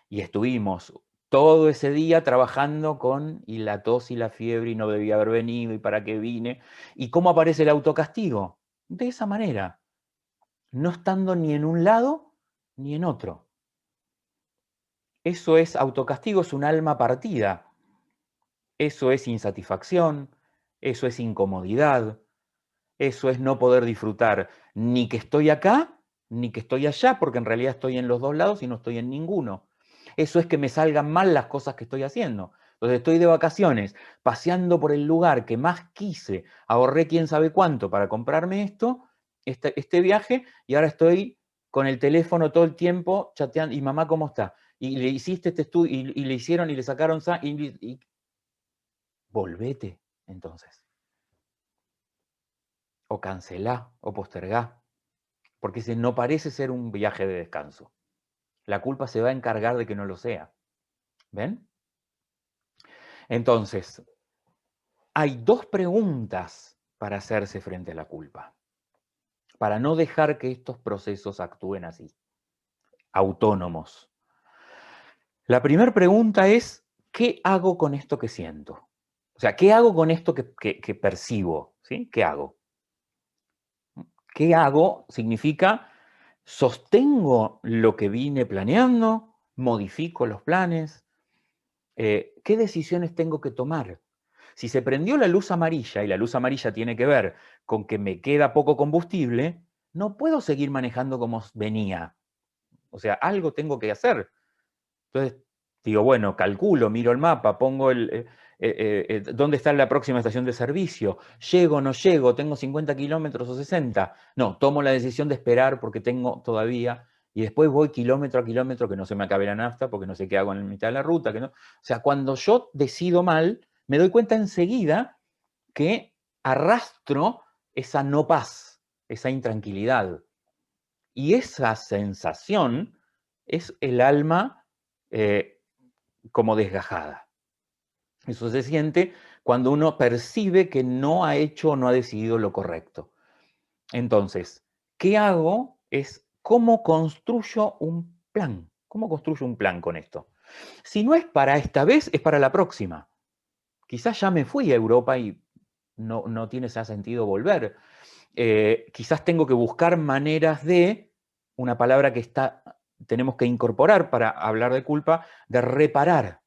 Y estuvimos todo ese día trabajando y la tos y la fiebre y no debía haber venido y para qué vine. ¿Y cómo aparece el autocastigo? De esa manera, no estando ni en un lado ni en otro. Eso es autocastigo, es un alma partida. Eso es insatisfacción, eso es incomodidad, eso es no poder disfrutar ni que estoy acá, ni que estoy allá, porque en realidad estoy en los dos lados y no estoy en ninguno. Eso es que me salgan mal las cosas que estoy haciendo. Entonces estoy de vacaciones, paseando por el lugar que más quise, ahorré quién sabe cuánto para comprarme este viaje, y ahora estoy con el teléfono todo el tiempo chateando, y mamá, ¿cómo está? Y le hiciste este estudio, y le hicieron, y le sacaron, y volvete, entonces. O cancelá, o postergá, porque ese no parece ser un viaje de descanso. La culpa se va a encargar de que no lo sea. ¿Ven? Entonces, hay dos preguntas para hacerse frente a la culpa, para no dejar que estos procesos actúen así, autónomos. La primera pregunta es, ¿qué hago con esto que siento? O sea, ¿qué hago con esto que percibo? ¿Sí? ¿Qué hago? ¿Qué hago? Significa, ¿sostengo lo que vine planeando? ¿Modifico los planes? ¿Qué decisiones tengo que tomar? Si se prendió la luz amarilla, y la luz amarilla tiene que ver con que me queda poco combustible, no puedo seguir manejando como venía. O sea, algo tengo que hacer. Entonces, digo, bueno, calculo, miro el mapa, pongo dónde está la próxima estación de servicio, llego, no llego, tengo 50 kilómetros o 60. No, tomo la decisión de esperar porque tengo todavía, y después voy kilómetro a kilómetro, que no se me acabe la nafta, porque no sé qué hago en la mitad de la ruta. O sea, cuando yo decido mal, me doy cuenta enseguida que arrastro esa no paz, esa intranquilidad. Y esa sensación es el alma como desgajada. Eso se siente cuando uno percibe que no ha hecho o no ha decidido lo correcto. Entonces, ¿qué hago? Es cómo construyo un plan. ¿Cómo construyo un plan con esto? Si no es para esta vez, es para la próxima. Quizás ya me fui a Europa y no tiene ese sentido volver. Quizás tengo que buscar maneras de, una palabra que tenemos que incorporar para hablar de culpa, de reparar.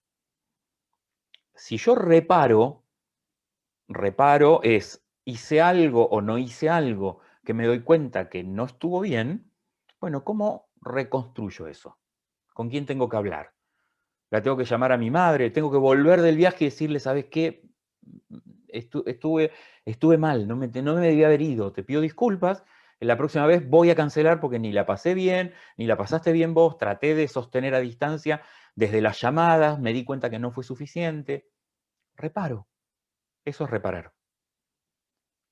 Si yo reparo es, hice algo o no hice algo que me doy cuenta que no estuvo bien, bueno, ¿cómo reconstruyo eso? ¿Con quién tengo que hablar? ¿La tengo que llamar a mi madre? ¿Tengo que volver del viaje y decirle, ¿sabes qué? Estuve mal, no me debía haber ido, te pido disculpas, la próxima vez voy a cancelar porque ni la pasé bien, ni la pasaste bien vos, traté de sostener a distancia desde las llamadas, me di cuenta que no fue suficiente. Reparo, eso es reparar.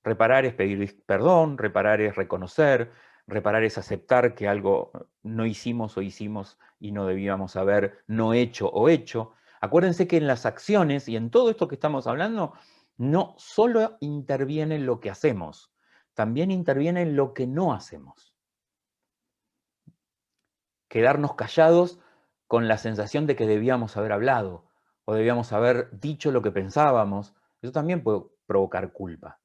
Reparar es pedir perdón, reparar es reconocer, reparar es aceptar que algo no hicimos o hicimos y no debíamos haber no hecho o hecho. Acuérdense que en las acciones y en todo esto que estamos hablando, no solo interviene lo que hacemos, también interviene lo que no hacemos. Quedarnos callados con la sensación de que debíamos haber hablado o debíamos haber dicho lo que pensábamos, eso también puede provocar culpa.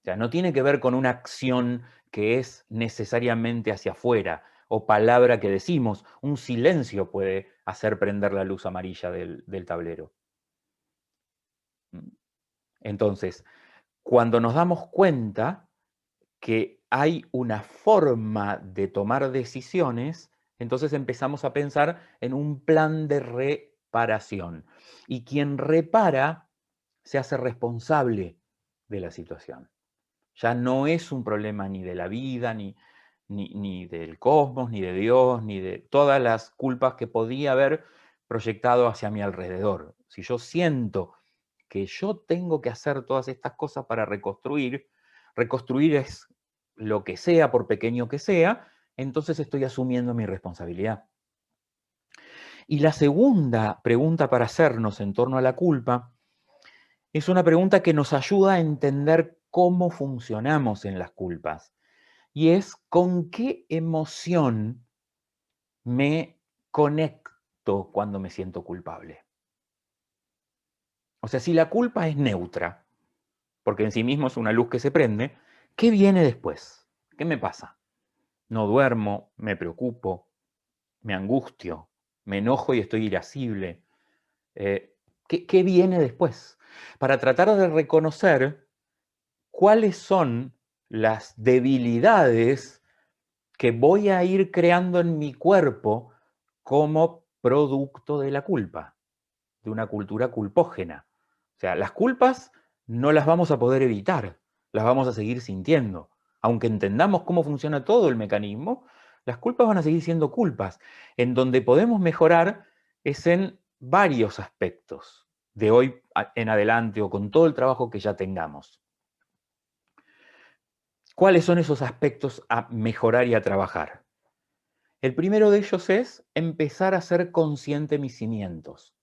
O sea, no tiene que ver con una acción que es necesariamente hacia afuera o palabra que decimos. Un silencio puede hacer prender la luz amarilla del tablero. Entonces, cuando nos damos cuenta que hay una forma de tomar decisiones, entonces empezamos a pensar en un plan de reparación. Y quien repara se hace responsable de la situación. Ya no es un problema ni de la vida, ni del cosmos, ni de Dios, ni de todas las culpas que podía haber proyectado hacia mi alrededor. Si yo siento que yo tengo que hacer todas estas cosas para reconstruir es lo que sea, por pequeño que sea, entonces estoy asumiendo mi responsabilidad. Y la segunda pregunta para hacernos en torno a la culpa es una pregunta que nos ayuda a entender cómo funcionamos en las culpas. Y es con qué emoción me conecto cuando me siento culpable. O sea, si la culpa es neutra, porque en sí mismo es una luz que se prende, ¿qué viene después? ¿Qué me pasa? No duermo, me preocupo, me angustio, me enojo y estoy irascible. ¿Qué viene después? Para tratar de reconocer cuáles son las debilidades que voy a ir creando en mi cuerpo como producto de la culpa, de una cultura culpógena. O sea, las culpas no las vamos a poder evitar, las vamos a seguir sintiendo. Aunque entendamos cómo funciona todo el mecanismo, las culpas van a seguir siendo culpas. En donde podemos mejorar es en varios aspectos, de hoy en adelante o con todo el trabajo que ya tengamos. ¿Cuáles son esos aspectos a mejorar y a trabajar? El primero de ellos es empezar a ser consciente de mis cimientos.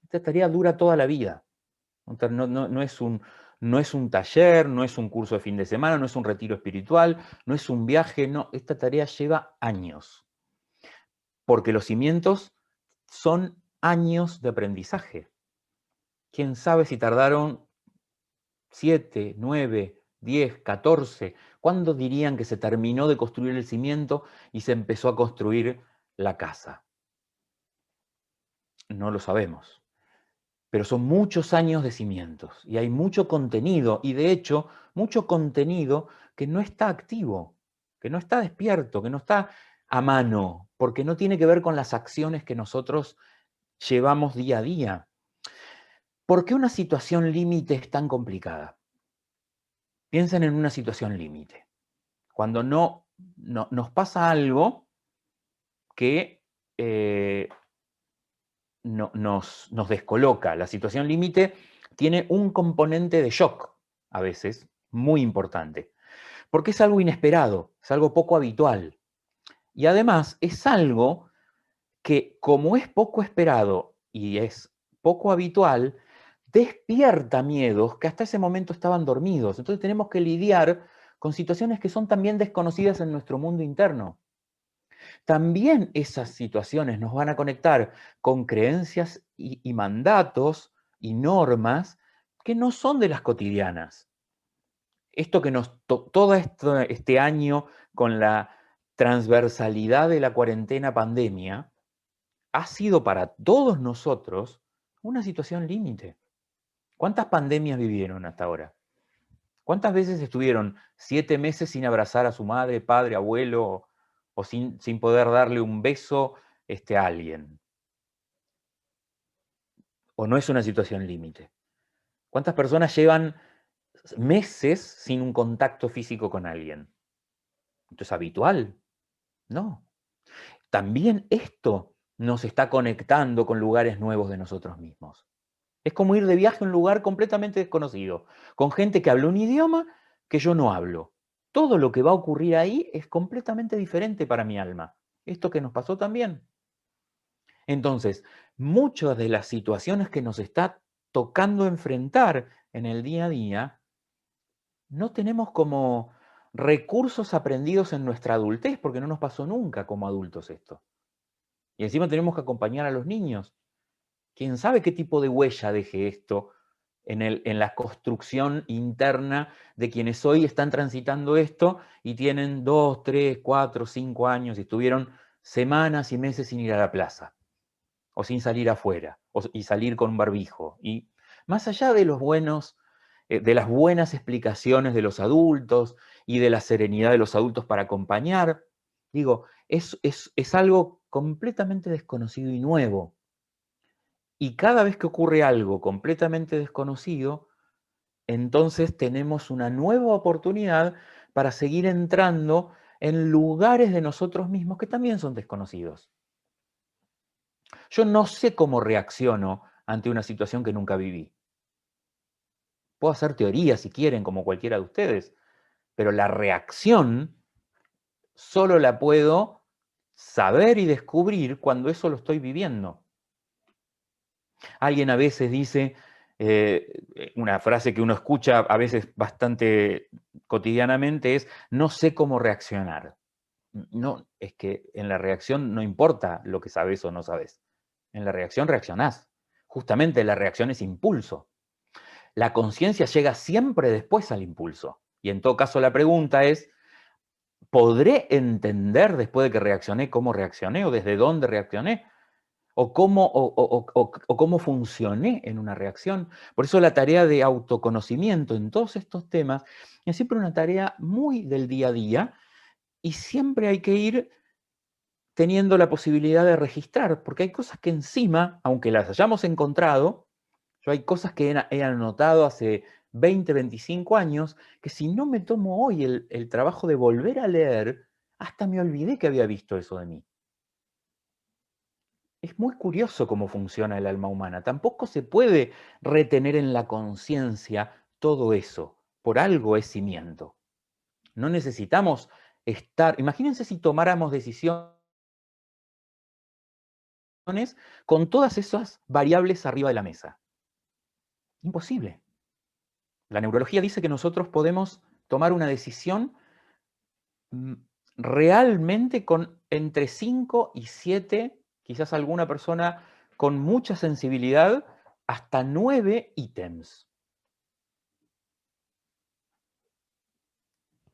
Esta tarea dura toda la vida. No es un taller, no es un curso de fin de semana, no es un retiro espiritual, no es un viaje, no. Esta tarea lleva años. Porque los cimientos son años de aprendizaje. ¿Quién sabe si tardaron 7, 9, 10, 14? ¿Cuándo dirían que se terminó de construir el cimiento y se empezó a construir la casa? No lo sabemos. Pero son muchos años de cimientos y hay mucho contenido y de hecho mucho contenido que no está activo, que no está despierto, que no está a mano, porque no tiene que ver con las acciones que nosotros llevamos día a día. ¿Por qué una situación límite es tan complicada? Piensen en una situación límite. Cuando nos pasa algo que nos descoloca. La situación límite tiene un componente de shock, a veces, muy importante, porque es algo inesperado, es algo poco habitual. Y además es algo que, como es poco esperado y es poco habitual, despierta miedos que hasta ese momento estaban dormidos. Entonces tenemos que lidiar con situaciones que son también desconocidas en nuestro mundo interno. También esas situaciones nos van a conectar con creencias y mandatos y normas que no son de las cotidianas. Esto que todo este año con la transversalidad de la cuarentena pandemia ha sido para todos nosotros una situación límite. ¿Cuántas pandemias vivieron hasta ahora? ¿Cuántas veces estuvieron 7 meses sin abrazar a su madre, padre, abuelo o sin poder darle un beso a alguien? ¿O no es una situación límite? ¿Cuántas personas llevan meses sin un contacto físico con alguien? ¿Esto es habitual? No. También esto nos está conectando con lugares nuevos de nosotros mismos. Es como ir de viaje a un lugar completamente desconocido, con gente que habla un idioma que yo no hablo. Todo lo que va a ocurrir ahí es completamente diferente para mi alma. Esto que nos pasó también. Entonces, muchas de las situaciones que nos está tocando enfrentar en el día a día, no tenemos como recursos aprendidos en nuestra adultez, porque no nos pasó nunca como adultos esto. Y encima tenemos que acompañar a los niños. ¿Quién sabe qué tipo de huella deje esto en la construcción interna de quienes hoy están transitando esto y tienen 2, 3, 4, 5 años y estuvieron semanas y meses sin ir a la plaza, o sin salir afuera, y salir con un barbijo? Y más allá de de las buenas explicaciones de los adultos y de la serenidad de los adultos para acompañar, digo, es algo completamente desconocido y nuevo. Y cada vez que ocurre algo completamente desconocido, entonces tenemos una nueva oportunidad para seguir entrando en lugares de nosotros mismos que también son desconocidos. Yo no sé cómo reacciono ante una situación que nunca viví. Puedo hacer teorías si quieren, como cualquiera de ustedes, pero la reacción solo la puedo saber y descubrir cuando eso lo estoy viviendo. Alguien a veces dice, una frase que uno escucha a veces bastante cotidianamente es, no sé cómo reaccionar. No, es que en la reacción no importa lo que sabes o no sabes. En la reacción reaccionás. Justamente la reacción es impulso. La conciencia llega siempre después al impulso. Y en todo caso la pregunta es, ¿podré entender después de que reaccioné cómo reaccioné o desde dónde reaccioné? O cómo funcioné en una reacción. Por eso la tarea de autoconocimiento en todos estos temas es siempre una tarea muy del día a día y siempre hay que ir teniendo la posibilidad de registrar, porque hay cosas que encima, aunque las hayamos encontrado, yo hay cosas que he anotado hace 20, 25 años, que si no me tomo hoy el trabajo de volver a leer, hasta me olvidé que había visto eso de mí. Es muy curioso cómo funciona el alma humana. Tampoco se puede retener en la conciencia todo eso. Por algo es cimiento. No necesitamos estar... Imagínense si tomáramos decisiones con todas esas variables arriba de la mesa. Imposible. La neurología dice que nosotros podemos tomar una decisión realmente con entre 5 y 7, quizás alguna persona con mucha sensibilidad, hasta 9 ítems.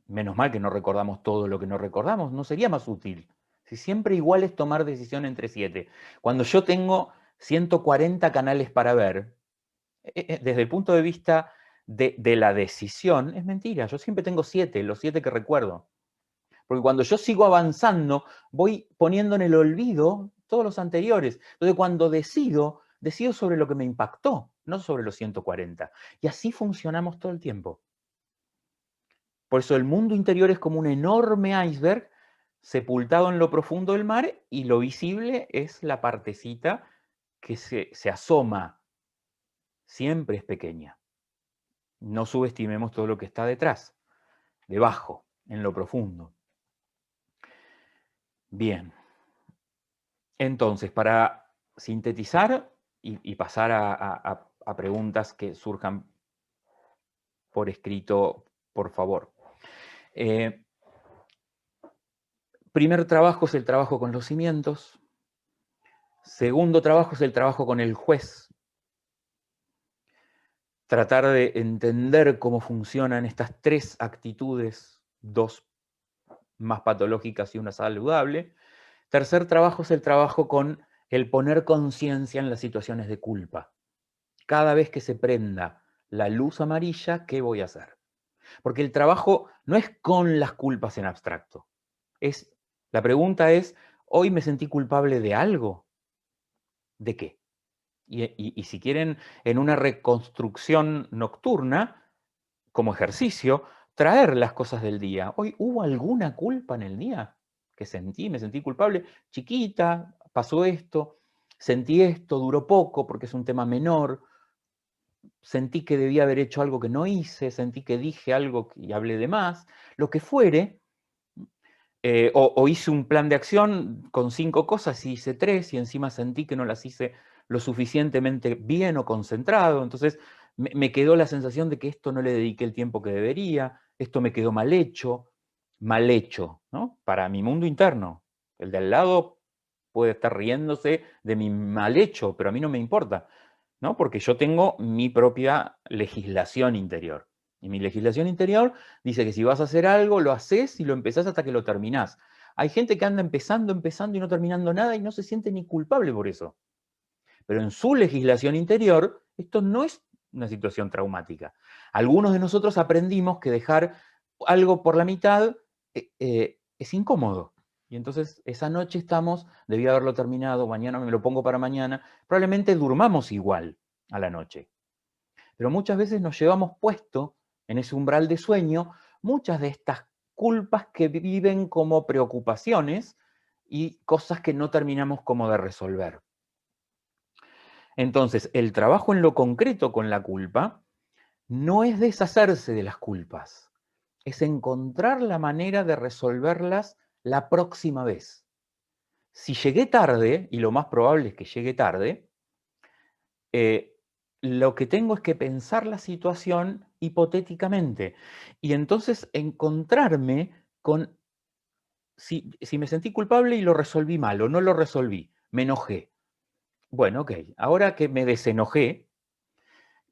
Menos mal que no recordamos todo lo que no recordamos, no sería más útil. Si siempre igual es tomar decisión entre 7. Cuando yo tengo 140 canales para ver, desde el punto de vista de la decisión, es mentira. Yo siempre tengo 7, los 7 que recuerdo. Porque cuando yo sigo avanzando, voy poniendo en el olvido todos los anteriores. Entonces, cuando decido sobre lo que me impactó, no sobre los 140. Y así funcionamos todo el tiempo. Por eso el mundo interior es como un enorme iceberg sepultado en lo profundo del mar y lo visible es la partecita que se asoma. Siempre es pequeña. No subestimemos todo lo que está detrás, debajo, en lo profundo. Bien. Entonces, para sintetizar, y pasar a preguntas que surjan por escrito, por favor. Primer trabajo es el trabajo con los cimientos. Segundo trabajo es el trabajo con el juez. Tratar de entender cómo funcionan estas tres actitudes, dos más patológicas y una saludable. Tercer trabajo es el trabajo con el poner conciencia en las situaciones de culpa. Cada vez que se prenda la luz amarilla, ¿qué voy a hacer? Porque el trabajo no es con las culpas en abstracto. La pregunta es, ¿hoy me sentí culpable de algo? ¿De qué? Y si quieren, en una reconstrucción nocturna, como ejercicio, traer las cosas del día. ¿Hoy hubo alguna culpa en el día que me sentí culpable? Chiquita, pasó esto, sentí esto, duró poco porque es un tema menor, sentí que debía haber hecho algo que no hice, sentí que dije algo y hablé de más, lo que fuere, o hice un plan de acción con 5 cosas y hice 3 y encima sentí que no las hice lo suficientemente bien o concentrado, entonces me quedó la sensación de que esto no le dediqué el tiempo que debería, esto me quedó mal hecho, ¿no? Para mi mundo interno. El de al lado puede estar riéndose de mi mal hecho, pero a mí no me importa, ¿no? Porque yo tengo mi propia legislación interior. Y mi legislación interior dice que si vas a hacer algo, lo haces y lo empezás hasta que lo terminás. Hay gente que anda empezando y no terminando nada y no se siente ni culpable por eso. Pero en su legislación interior, esto no es una situación traumática. Algunos de nosotros aprendimos que dejar algo por la mitad es incómodo. Y entonces esa noche debía haberlo terminado, mañana me lo pongo para mañana, probablemente durmamos igual a la noche. Pero muchas veces nos llevamos puesto en ese umbral de sueño muchas de estas culpas que viven como preocupaciones y cosas que no terminamos como de resolver. Entonces, el trabajo en lo concreto con la culpa no es deshacerse de las culpas, es encontrar la manera de resolverlas la próxima vez. Si llegué tarde, y lo más probable es que llegue tarde, lo que tengo es que pensar la situación hipotéticamente y entonces encontrarme con si me sentí culpable y lo resolví mal o no lo resolví, me enojé. Bueno, ok, ahora que me desenojé,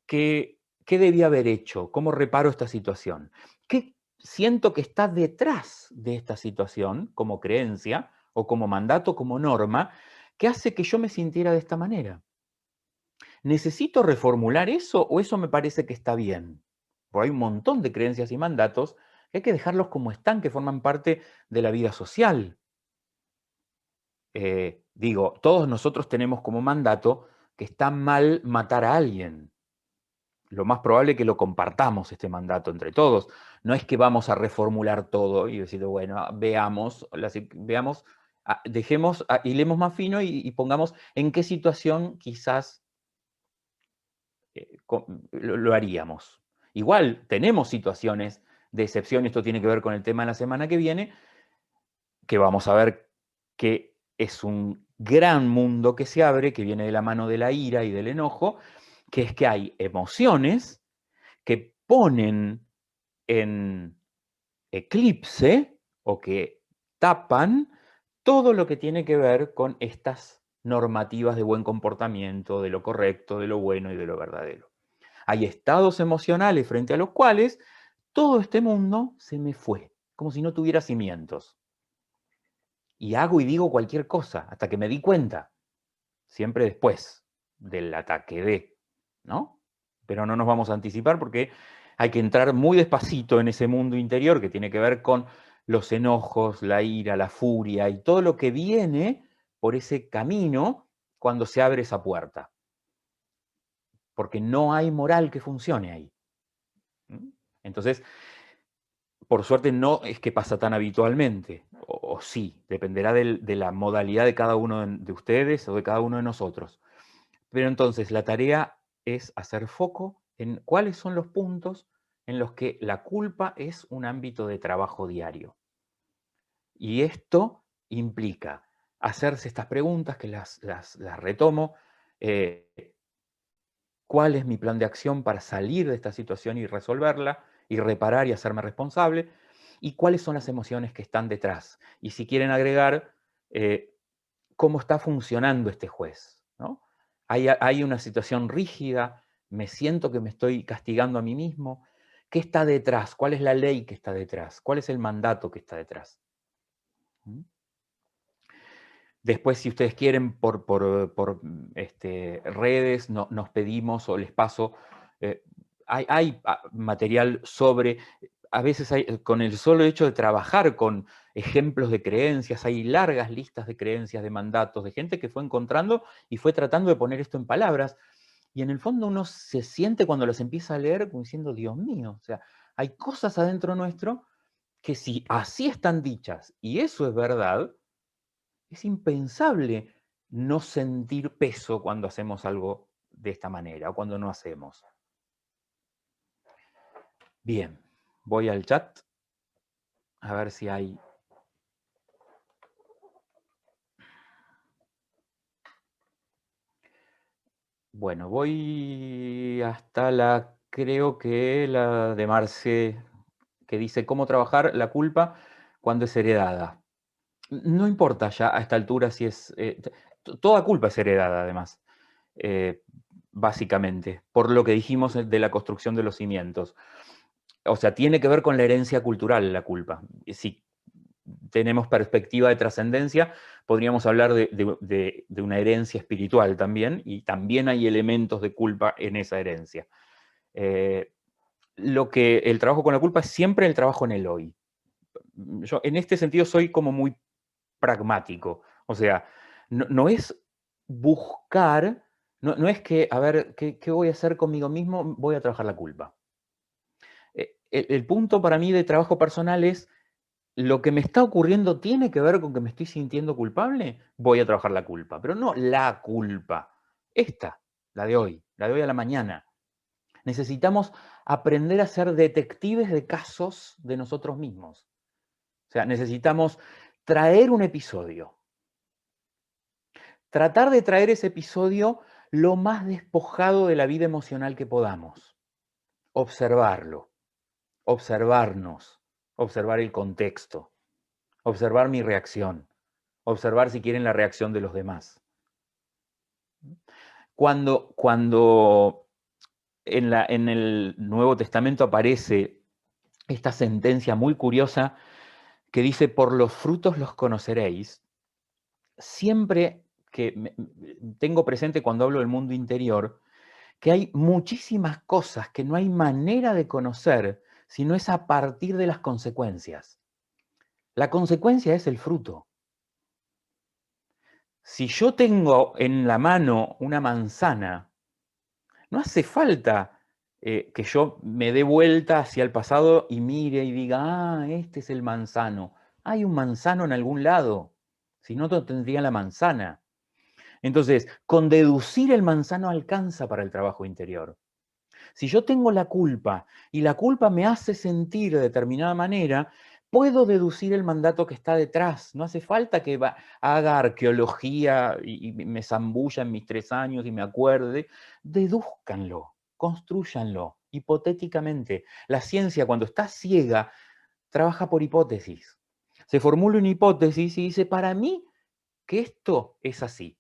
¿qué debía haber hecho? ¿Cómo reparo esta situación? ¿Qué siento que está detrás de esta situación como creencia o como mandato, como norma, que hace que yo me sintiera de esta manera? ¿Necesito reformular eso o eso me parece que está bien? Porque hay un montón de creencias y mandatos que hay que dejarlos como están, que forman parte de la vida social. Digo, todos nosotros tenemos como mandato que está mal matar a alguien. Lo más probable es que lo compartamos este mandato entre todos. No es que vamos a reformular todo y decir, bueno, veamos, dejemos, hilemos más fino y pongamos en qué situación quizás lo haríamos. Igual tenemos situaciones de excepción, esto tiene que ver con el tema de la semana que viene, que vamos a ver que es un gran mundo que se abre, que viene de la mano de la ira y del enojo, que es que hay emociones que ponen en eclipse o que tapan todo lo que tiene que ver con estas normativas de buen comportamiento, de lo correcto, de lo bueno y de lo verdadero. Hay estados emocionales frente a los cuales todo este mundo se me fue, como si no tuviera cimientos. Y hago y digo cualquier cosa hasta que me di cuenta, siempre después del ataque de, ¿no? Pero no nos vamos a anticipar porque hay que entrar muy despacito en ese mundo interior que tiene que ver con los enojos, la ira, la furia y todo lo que viene por ese camino cuando se abre esa puerta. Porque no hay moral que funcione ahí. Entonces, por suerte no es que pasa tan habitualmente, o sí, dependerá de la modalidad de cada uno de ustedes o de cada uno de nosotros. Pero entonces la tarea es hacer foco en cuáles son los puntos en los que la culpa es un ámbito de trabajo diario. Y esto implica hacerse estas preguntas, que las retomo, ¿Cuál es mi plan de acción para salir de esta situación y resolverla, y reparar y hacerme responsable? ¿Y cuáles son las emociones que están detrás? Y si quieren agregar, ¿cómo está funcionando este juez? ¿No? ¿Hay una situación rígida? ¿Me siento que me estoy castigando a mí mismo? ¿Qué está detrás? ¿Cuál es la ley que está detrás? ¿Cuál es el mandato que está detrás? Después, si ustedes quieren, por redes, nos pedimos o les paso, hay material sobre, a veces con el solo hecho de trabajar con ejemplos de creencias, hay largas listas de creencias, de mandatos, de gente que fue encontrando y fue tratando de poner esto en palabras, y en el fondo uno se siente cuando las empieza a leer como diciendo, Dios mío, o sea, hay cosas adentro nuestro que si así están dichas, y eso es verdad, es impensable no sentir peso cuando hacemos algo de esta manera o cuando no hacemos. Bien, voy al chat a ver si hay... Bueno, voy hasta creo que la de Marce, que dice cómo trabajar la culpa cuando es heredada. No importa ya a esta altura si es... toda culpa es heredada, además, básicamente, por lo que dijimos de la construcción de los cimientos. O sea, tiene que ver con la herencia cultural la culpa. Si tenemos perspectiva de trascendencia, podríamos hablar de una herencia espiritual también, y también hay elementos de culpa en esa herencia. El trabajo con la culpa es siempre el trabajo en el hoy. Yo en este sentido soy como muy pragmático. O sea, no es buscar, no es que, a ver, ¿qué voy a hacer conmigo mismo? Voy a trabajar la culpa. El punto para mí de trabajo personal es, ¿lo que me está ocurriendo tiene que ver con que me estoy sintiendo culpable? Voy a trabajar la culpa, pero no la culpa. Esta, la de hoy a la mañana. Necesitamos aprender a ser detectives de casos de nosotros mismos. O sea, necesitamos traer un episodio. Tratar de traer ese episodio lo más despojado de la vida emocional que podamos. Observarlo, observarnos, observar el contexto, observar mi reacción, observar si quieren la reacción de los demás. Cuando en el Nuevo Testamento aparece esta sentencia muy curiosa que dice, por los frutos los conoceréis, siempre que tengo presente cuando hablo del mundo interior, que hay muchísimas cosas que no hay manera de conocer si no es a partir de las consecuencias. La consecuencia es el fruto. Si yo tengo en la mano una manzana, no hace falta que yo me dé vuelta hacia el pasado y mire y diga, ah, este es el manzano. Hay un manzano en algún lado, si no tendría la manzana. Entonces, con deducir el manzano alcanza para el trabajo interior. Si yo tengo la culpa y la culpa me hace sentir de determinada manera, puedo deducir el mandato que está detrás. No hace falta que haga arqueología y me zambulla en mis 3 años y me acuerde. Dedúzcanlo, construyanlo, hipotéticamente. La ciencia, cuando está ciega, trabaja por hipótesis. Se formula una hipótesis y dice, para mí, que esto es así.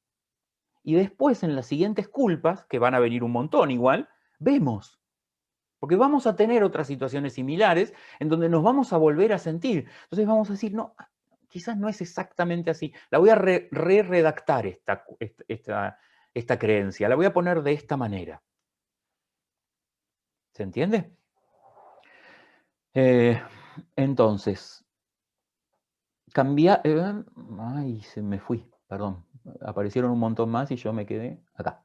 Y después, en las siguientes culpas, que van a venir un montón igual, vemos. Porque vamos a tener otras situaciones similares en donde nos vamos a volver a sentir. Entonces vamos a decir, no, quizás no es exactamente así. La voy a redactar esta creencia. La voy a poner de esta manera. ¿Se entiende? Entonces, ay, se me fui, perdón. Aparecieron un montón más y yo me quedé acá.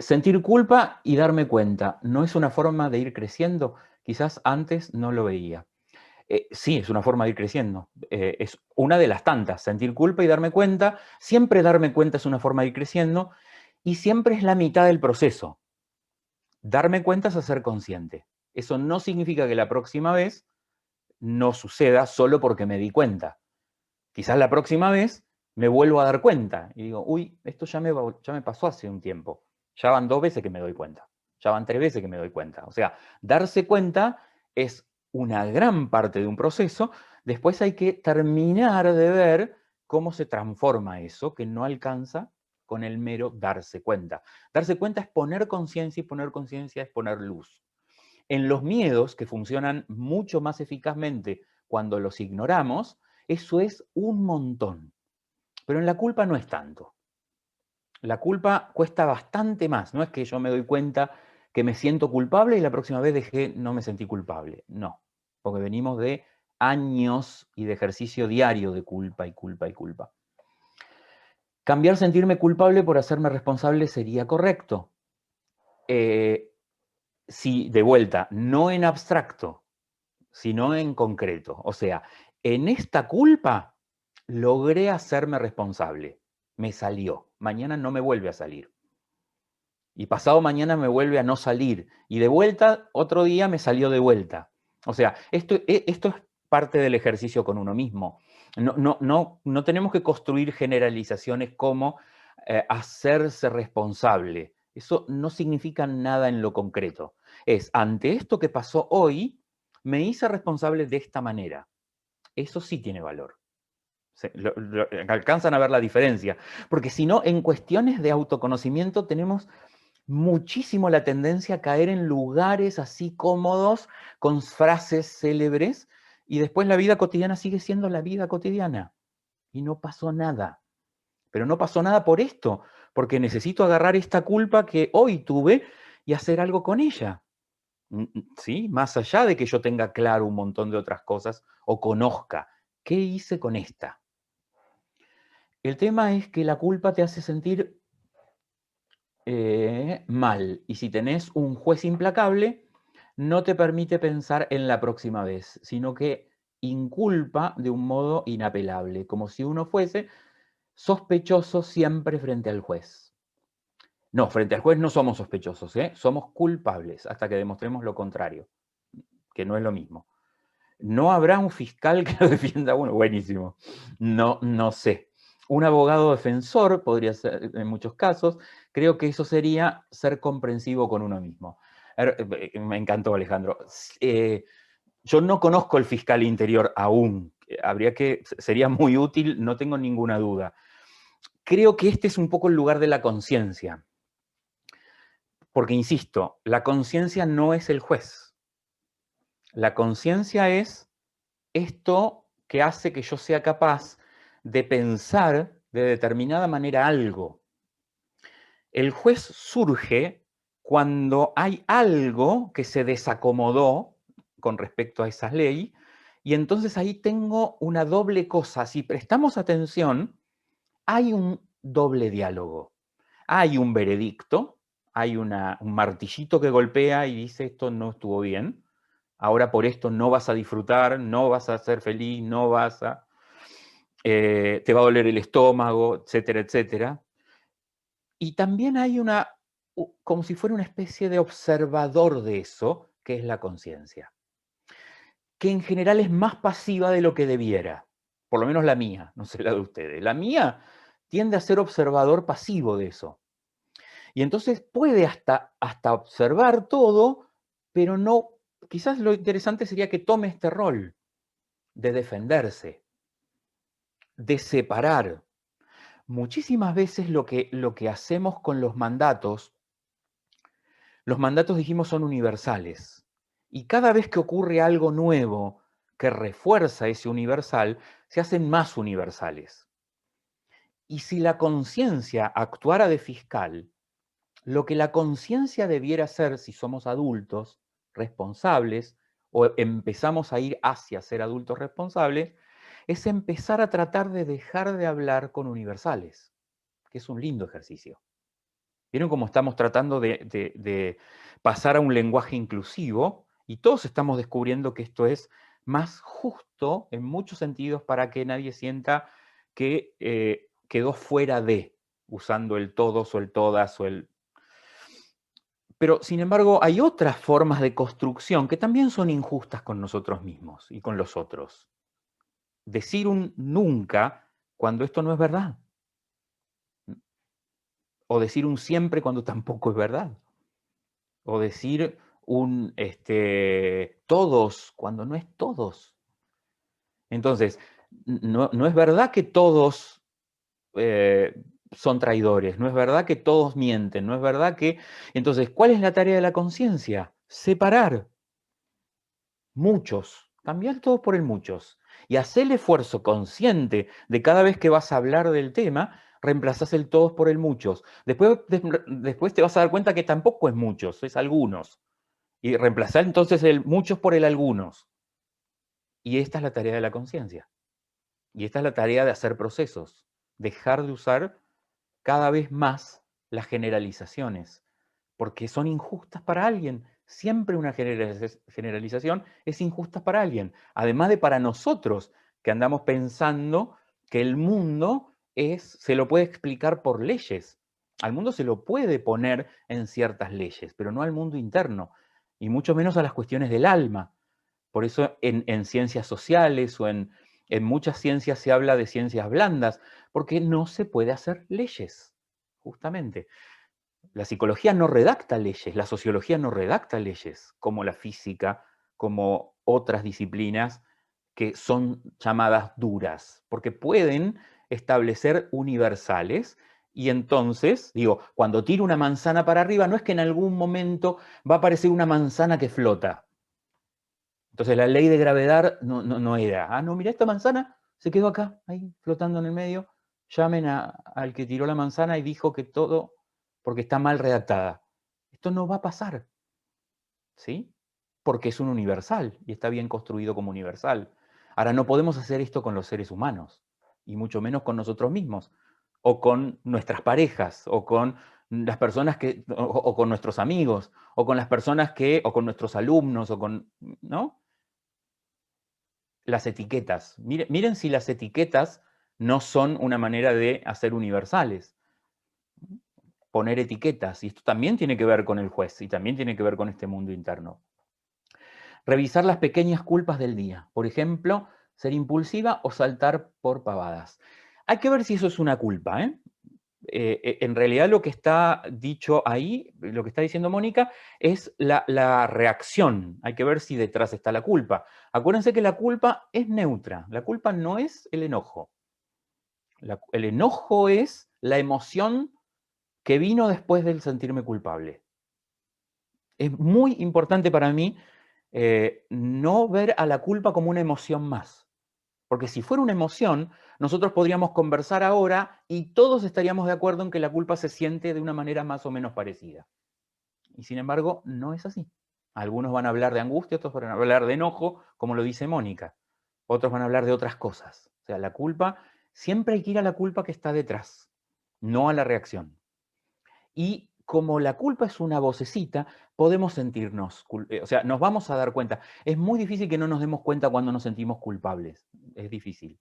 Sentir culpa y darme cuenta, ¿no es una forma de ir creciendo? Quizás antes no lo veía. Sí, es una forma de ir creciendo. Es una de las tantas, sentir culpa y darme cuenta. Siempre darme cuenta es una forma de ir creciendo y siempre es la mitad del proceso. Darme cuenta es hacer consciente. Eso no significa que la próxima vez no suceda solo porque me di cuenta. Quizás la próxima vez me vuelvo a dar cuenta y digo, uy, esto ya me pasó hace un tiempo. Ya van 2 veces que me doy cuenta. Ya van 3 veces que me doy cuenta. O sea, darse cuenta es una gran parte de un proceso. Después hay que terminar de ver cómo se transforma eso, que no alcanza con el mero darse cuenta. Darse cuenta es poner conciencia y poner conciencia es poner luz. En los miedos, que funcionan mucho más eficazmente cuando los ignoramos, eso es un montón. Pero en la culpa no es tanto. La culpa cuesta bastante más. No es que yo me doy cuenta que me siento culpable y la próxima vez no me sentí culpable. No, porque venimos de años y de ejercicio diario de culpa y culpa y culpa. Cambiar sentirme culpable por hacerme responsable sería correcto. Si, de vuelta, no en abstracto, sino en concreto. O sea, en esta culpa logré hacerme responsable. Me salió. Mañana no me vuelve a salir. Y pasado mañana me vuelve a no salir. Y de vuelta, otro día me salió de vuelta. O sea, esto es parte del ejercicio con uno mismo. No tenemos que construir generalizaciones como hacerse responsable. Eso no significa nada en lo concreto. Es, ante esto que pasó hoy, me hice responsable de esta manera. Eso sí tiene valor. Alcanzan a ver la diferencia. Porque si no, en cuestiones de autoconocimiento tenemos muchísimo la tendencia a caer en lugares así cómodos, con frases célebres, y después la vida cotidiana sigue siendo la vida cotidiana. Y no pasó nada. Pero no pasó nada por esto, porque necesito agarrar esta culpa que hoy tuve y hacer algo con ella. ¿Sí? Más allá de que yo tenga claro un montón de otras cosas o conozca, ¿qué hice con esta? El tema es que la culpa te hace sentir mal. Y si tenés un juez implacable, no te permite pensar en la próxima vez, sino que inculpa de un modo inapelable, como si uno fuese sospechoso siempre frente al juez. No, frente al juez no somos sospechosos, somos culpables hasta que demostremos lo contrario, que no es lo mismo. ¿No habrá un fiscal que lo defienda a uno? Buenísimo. No sé. Un abogado defensor podría ser en muchos casos. Creo que eso sería ser comprensivo con uno mismo. Me encantó, Alejandro. Yo no conozco el fiscal interior aún. Sería muy útil, no tengo ninguna duda. Creo que este es un poco el lugar de la conciencia. Porque, insisto, la conciencia no es el juez. La conciencia es esto que hace que yo sea capaz de pensar de determinada manera algo. El juez surge cuando hay algo que se desacomodó con respecto a esa ley, y entonces ahí tengo una doble cosa. Si prestamos atención, hay un doble diálogo. Hay un veredicto, hay un martillito que golpea y dice esto no estuvo bien, ahora por esto no vas a disfrutar, no vas a ser feliz, no vas a... te va a doler el estómago, etcétera, etcétera. Y también hay como si fuera una especie de observador de eso, que es la conciencia, que en general es más pasiva de lo que debiera, por lo menos la mía, no sé la de ustedes. La mía tiende a ser observador pasivo de eso. Y entonces puede hasta observar todo, pero no, quizás lo interesante sería que tome este rol de defenderse, de separar. Muchísimas veces lo que hacemos con los mandatos dijimos son universales. Y cada vez que ocurre algo nuevo que refuerza ese universal, se hacen más universales. Y si la conciencia actuara de fiscal, lo que la conciencia debiera hacer si somos adultos responsables o empezamos a ir hacia ser adultos responsables, es empezar a tratar de dejar de hablar con universales, que es un lindo ejercicio. ¿Vieron cómo estamos tratando de pasar a un lenguaje inclusivo? Y todos estamos descubriendo que esto es más justo en muchos sentidos para que nadie sienta que quedó fuera de, usando el todos o el todas o el... Pero, sin embargo, hay otras formas de construcción que también son injustas con nosotros mismos y con los otros. Decir un nunca cuando esto no es verdad. O decir un siempre cuando tampoco es verdad. O decir un todos cuando no es todos. Entonces, no es verdad que todos son traidores, no es verdad que todos mienten, no es verdad que... Entonces, ¿cuál es la tarea de la conciencia? Separar muchos, cambiar todos por el muchos. Y hacer el esfuerzo consciente de cada vez que vas a hablar del tema, reemplazás el todos por el muchos. Después te vas a dar cuenta que tampoco es muchos, es algunos. Y reemplazar entonces el muchos por el algunos. Y esta es la tarea de la conciencia. Y esta es la tarea de hacer procesos. Dejar de usar cada vez más las generalizaciones, porque son injustas para alguien. Siempre una generalización es injusta para alguien. Además de para nosotros, que andamos pensando que el mundo se lo puede explicar por leyes. Al mundo se lo puede poner en ciertas leyes, pero no al mundo interno, y mucho menos a las cuestiones del alma. Por eso en ciencias sociales o en muchas ciencias se habla de ciencias blandas, porque no se puede hacer leyes, justamente. La psicología no redacta leyes, la sociología no redacta leyes, como la física, como otras disciplinas que son llamadas duras, porque pueden establecer universales y entonces, digo, cuando tiro una manzana para arriba, no es que en algún momento va a aparecer una manzana que flota. Entonces la ley de gravedad no era, no, mira, esta manzana se quedó acá, ahí, flotando en el medio, llamen al que tiró la manzana y dijo que todo, porque está mal redactada. Esto no va a pasar, ¿sí? Porque es un universal y está bien construido como universal. Ahora, no podemos hacer esto con los seres humanos, y mucho menos con nosotros mismos, o con nuestras parejas, o con las personas o con nuestros amigos, o con las personas o con nuestros alumnos, ¿no? Las etiquetas. Miren si las etiquetas no son una manera de hacer universales. Poner etiquetas. Y esto también tiene que ver con el juez y también tiene que ver con este mundo interno. Revisar las pequeñas culpas del día. Por ejemplo, ser impulsiva o saltar por pavadas. Hay que ver si eso es una culpa, en realidad lo que está dicho ahí, lo que está diciendo Mónica, es la reacción. Hay que ver si detrás está la culpa. Acuérdense que la culpa es neutra. La culpa no es el enojo. El enojo es la emoción que vino después del sentirme culpable. Es muy importante para mí no ver a la culpa como una emoción más. Porque si fuera una emoción, nosotros podríamos conversar ahora y todos estaríamos de acuerdo en que la culpa se siente de una manera más o menos parecida. Y sin embargo, no es así. Algunos van a hablar de angustia, otros van a hablar de enojo, como lo dice Mónica. Otros van a hablar de otras cosas. O sea, la culpa, siempre hay que ir a la culpa que está detrás, no a la reacción. Y como la culpa es una vocecita, podemos sentirnos, o sea, nos vamos a dar cuenta. Es muy difícil que no nos demos cuenta cuando nos sentimos culpables. Es difícil.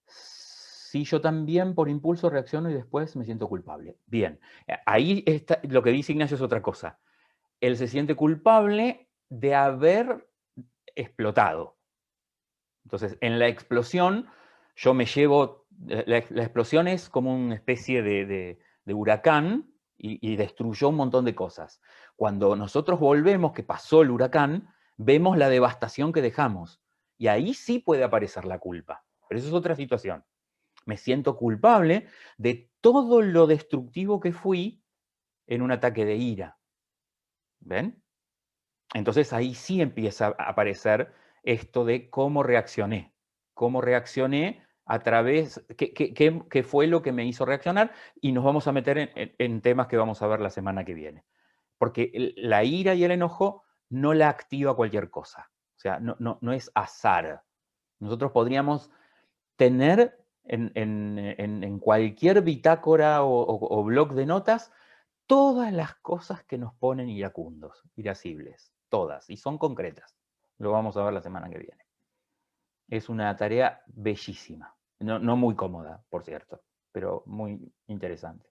Sí, yo también por impulso reacciono y después me siento culpable. Bien, ahí está, lo que dice Ignacio es otra cosa. Él se siente culpable de haber explotado. Entonces, en la explosión, yo me llevo, la explosión es como una especie de huracán y destruyó un montón de cosas. Cuando nosotros volvemos, que pasó el huracán, vemos la devastación que dejamos. Y ahí sí puede aparecer la culpa. Pero eso es otra situación. Me siento culpable de todo lo destructivo que fui en un ataque de ira. ¿Ven? Entonces ahí sí empieza a aparecer esto de cómo reaccioné. Cómo reaccioné a través, qué fue lo que me hizo reaccionar, y nos vamos a meter en temas que vamos a ver la semana que viene. Porque la ira y el enojo no la activa cualquier cosa. O sea, no es azar. Nosotros podríamos tener en cualquier bitácora o blog de notas todas las cosas que nos ponen iracundos, irascibles, todas, y son concretas. Lo vamos a ver la semana que viene. Es una tarea bellísima, no muy cómoda, por cierto, pero muy interesante.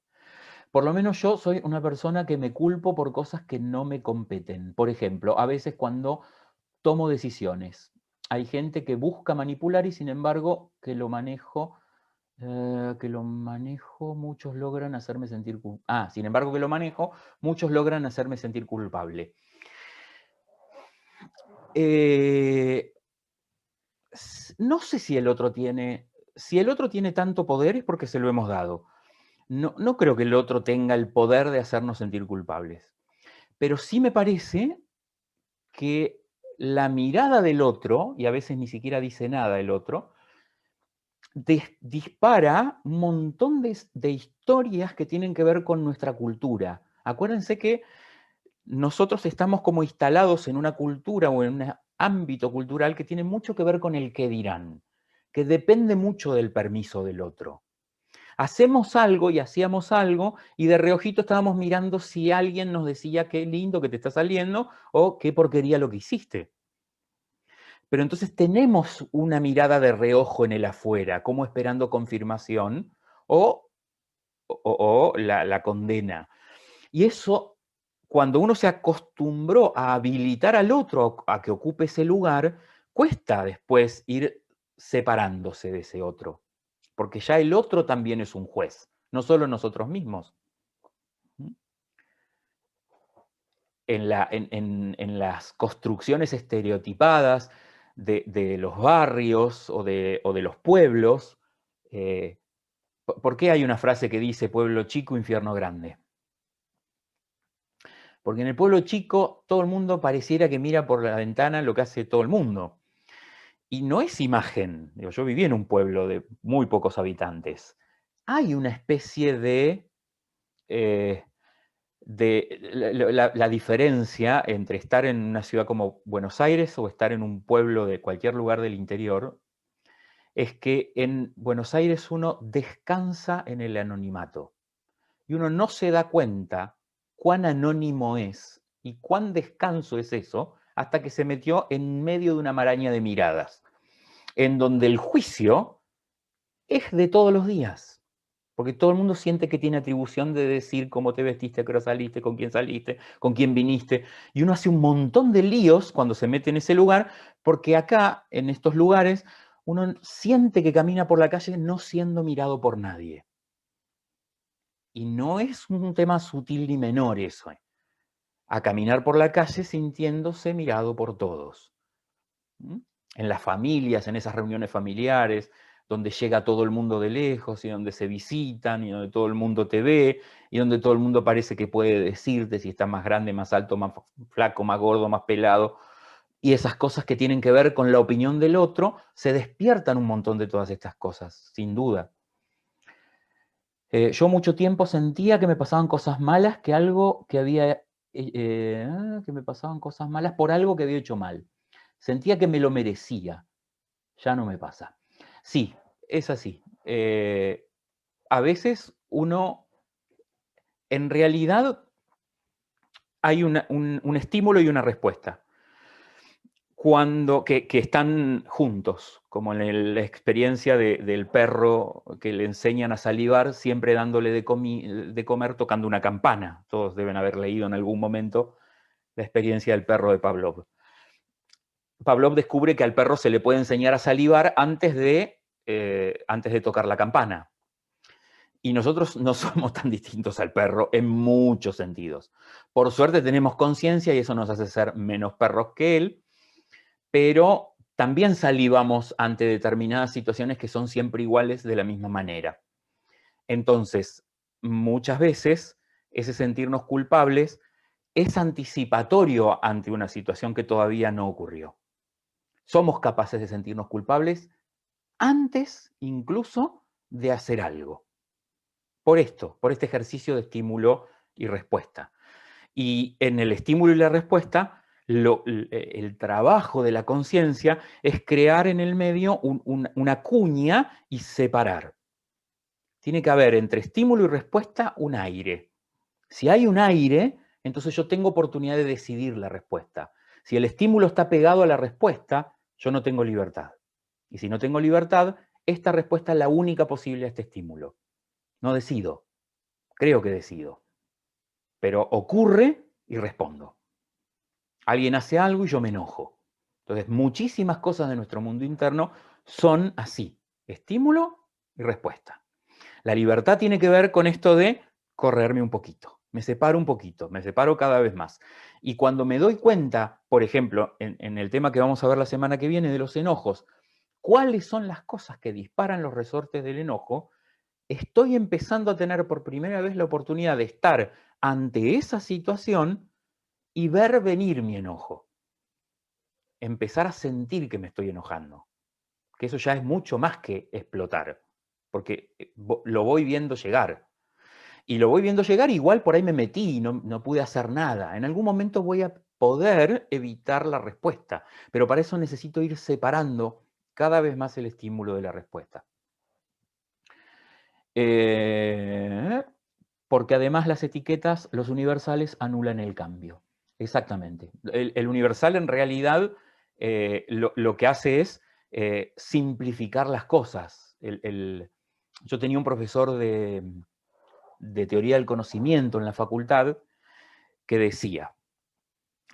Por lo menos yo soy una persona que me culpo por cosas que no me competen. Por ejemplo, a veces cuando tomo decisiones. hay gente que busca manipular y sin embargo muchos logran hacerme sentir culpable. Sin embargo que lo manejo, muchos logran hacerme sentir culpable. No sé si el otro tiene tanto poder es porque se lo hemos dado. No creo que el otro tenga el poder de hacernos sentir culpables. Pero sí me parece que la mirada del otro, y a veces ni siquiera dice nada el otro, dispara un montón de historias que tienen que ver con nuestra cultura. Acuérdense que nosotros estamos como instalados en una cultura o en un ámbito cultural que tiene mucho que ver con el qué dirán, que depende mucho del permiso del otro. Hacemos algo y hacíamos algo y de reojito estábamos mirando si alguien nos decía qué lindo que te está saliendo o qué porquería lo que hiciste. Pero entonces tenemos una mirada de reojo en el afuera, como esperando confirmación o la condena. Y eso, cuando uno se acostumbró a habilitar al otro a que ocupe ese lugar, cuesta después ir separándose de ese otro. Porque ya el otro también es un juez, no solo nosotros mismos. En las construcciones estereotipadas de los barrios o de los pueblos, ¿por qué hay una frase que dice pueblo chico, infierno grande? Porque en el pueblo chico todo el mundo pareciera que mira por la ventana lo que hace todo el mundo. Y no es imagen. Yo viví en un pueblo de muy pocos habitantes. Hay una especie de la diferencia entre estar en una ciudad como Buenos Aires o estar en un pueblo de cualquier lugar del interior, es que en Buenos Aires uno descansa en el anonimato y uno no se da cuenta cuán anónimo es y cuán descanso es eso hasta que se metió en medio de una maraña de miradas, en donde el juicio es de todos los días. Porque todo el mundo siente que tiene atribución de decir cómo te vestiste, a qué hora saliste, con quién viniste. Y uno hace un montón de líos cuando se mete en ese lugar, porque acá, en estos lugares, uno siente que camina por la calle no siendo mirado por nadie. Y no es un tema sutil ni menor eso. A caminar por la calle sintiéndose mirado por todos. En las familias, en esas reuniones familiares, donde llega todo el mundo de lejos y donde se visitan y donde todo el mundo te ve y donde todo el mundo parece que puede decirte si estás más grande, más alto, más flaco, más gordo, más pelado. Y esas cosas que tienen que ver con la opinión del otro, se despiertan un montón de todas estas cosas, sin duda. Yo mucho tiempo sentía que me pasaban cosas malas, que me pasaban cosas malas por algo que había hecho mal. Sentía que me lo merecía. Ya no me pasa. Sí, es así. A veces uno, en realidad, hay un estímulo y una respuesta. Que están juntos, como en la experiencia del perro que le enseñan a salivar, siempre dándole de comer tocando una campana. Todos deben haber leído en algún momento la experiencia del perro de Pavlov. Pavlov descubre que al perro se le puede enseñar a salivar antes de tocar la campana. Y nosotros no somos tan distintos al perro en muchos sentidos. Por suerte tenemos conciencia y eso nos hace ser menos perros que él, pero también salivamos ante determinadas situaciones que son siempre iguales de la misma manera. Entonces, muchas veces ese sentirnos culpables es anticipatorio ante una situación que todavía no ocurrió. Somos capaces de sentirnos culpables antes incluso de hacer algo. Por este ejercicio de estímulo y respuesta. Y en el estímulo y la respuesta, el trabajo de la conciencia es crear en el medio una cuña y separar. Tiene que haber entre estímulo y respuesta un aire. Si hay un aire, entonces yo tengo oportunidad de decidir la respuesta. Si el estímulo está pegado a la respuesta, yo no tengo libertad. Y si no tengo libertad, esta respuesta es la única posible a este estímulo. No decido. Creo que decido. Pero ocurre y respondo. Alguien hace algo y yo me enojo. Entonces, muchísimas cosas de nuestro mundo interno son así, estímulo y respuesta. La libertad tiene que ver con esto de correrme un poquito, me separo un poquito, me separo cada vez más. Y cuando me doy cuenta, por ejemplo, en el tema que vamos a ver la semana que viene de los enojos, cuáles son las cosas que disparan los resortes del enojo, estoy empezando a tener por primera vez la oportunidad de estar ante esa situación y ver venir mi enojo. Empezar a sentir que me estoy enojando. Que eso ya es mucho más que explotar, porque lo voy viendo llegar. Y lo voy viendo llegar, igual por ahí me metí y no pude hacer nada. En algún momento voy a poder evitar la respuesta, pero para eso necesito ir separando cada vez más el estímulo de la respuesta. Porque además las etiquetas, los universales, anulan el cambio. Exactamente. El universal en realidad lo que hace es simplificar las cosas. Yo tenía un profesor de teoría del conocimiento en la facultad que decía,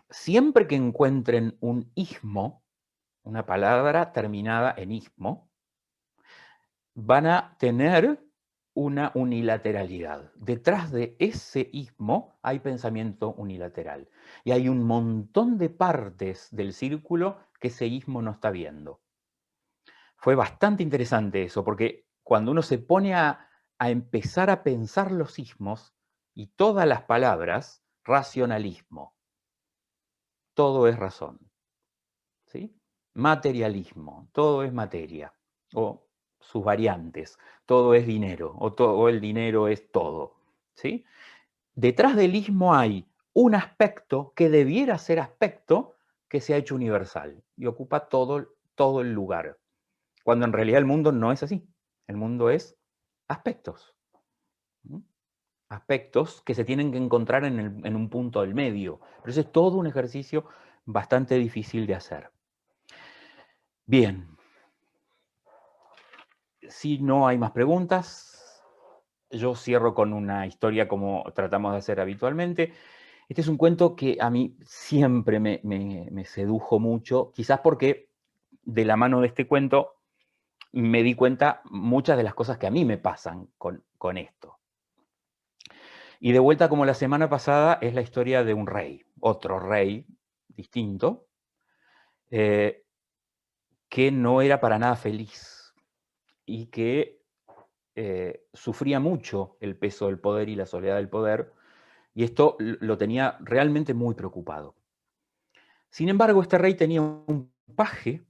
siempre que encuentren un ismo, una palabra terminada en ismo, van a tener una unilateralidad. Detrás de ese ismo hay pensamiento unilateral. Y hay un montón de partes del círculo que ese ismo no está viendo. Fue bastante interesante eso, porque cuando uno se pone a empezar a pensar los ismos y todas las palabras, racionalismo, todo es razón. ¿Sí? Materialismo, todo es materia. O sus variantes, todo es dinero, o el dinero es todo. ¿Sí? Detrás del ismo hay un aspecto que debiera ser aspecto que se ha hecho universal y ocupa todo el lugar. Cuando en realidad el mundo no es así. El mundo es aspectos. ¿Mm? Aspectos que se tienen que encontrar en un punto del medio. Pero eso es todo un ejercicio bastante difícil de hacer. Bien. Si no hay más preguntas, yo cierro con una historia como tratamos de hacer habitualmente. Este es un cuento que a mí siempre me sedujo mucho, quizás porque de la mano de este cuento me di cuenta muchas de las cosas que a mí me pasan con esto. Y de vuelta, como la semana pasada, es la historia de un rey, otro rey distinto, que no era para nada feliz y que sufría mucho el peso del poder y la soledad del poder, y esto lo tenía realmente muy preocupado. Sin embargo, este rey tenía un paje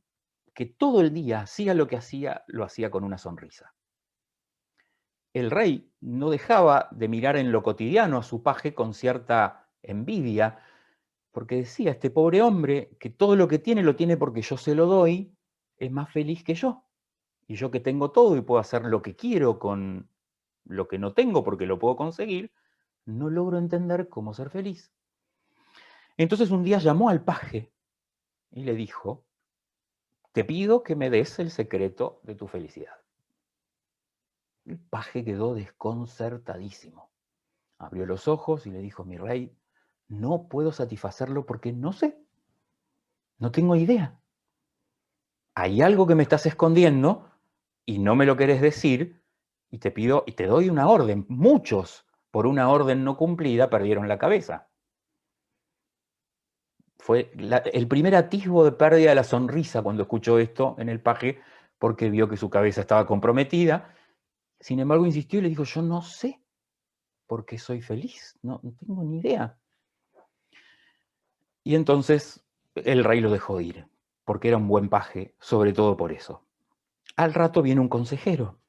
que todo el día hacía lo que hacía, lo hacía con una sonrisa. El rey no dejaba de mirar en lo cotidiano a su paje con cierta envidia, porque decía, este pobre hombre, que todo lo que tiene lo tiene porque yo se lo doy, es más feliz que yo. Y yo que tengo todo y puedo hacer lo que quiero con lo que no tengo porque lo puedo conseguir, no logro entender cómo ser feliz. Entonces un día llamó al paje y le dijo, te pido que me des el secreto de tu felicidad. El paje quedó desconcertadísimo. Abrió los ojos y le dijo, mi rey, no puedo satisfacerlo porque no sé, no tengo idea. Hay algo que me estás escondiendo y no me lo querés decir y te pido y te doy una orden. Muchos, por una orden no cumplida, perdieron la cabeza. Fue el primer atisbo de pérdida de la sonrisa cuando escuchó esto en el paje, porque vio que su cabeza estaba comprometida. Sin embargo, insistió y le dijo, yo no sé por qué soy feliz, no tengo ni idea. Y entonces el rey lo dejó ir, porque era un buen paje, sobre todo por eso. Al rato viene un consejero,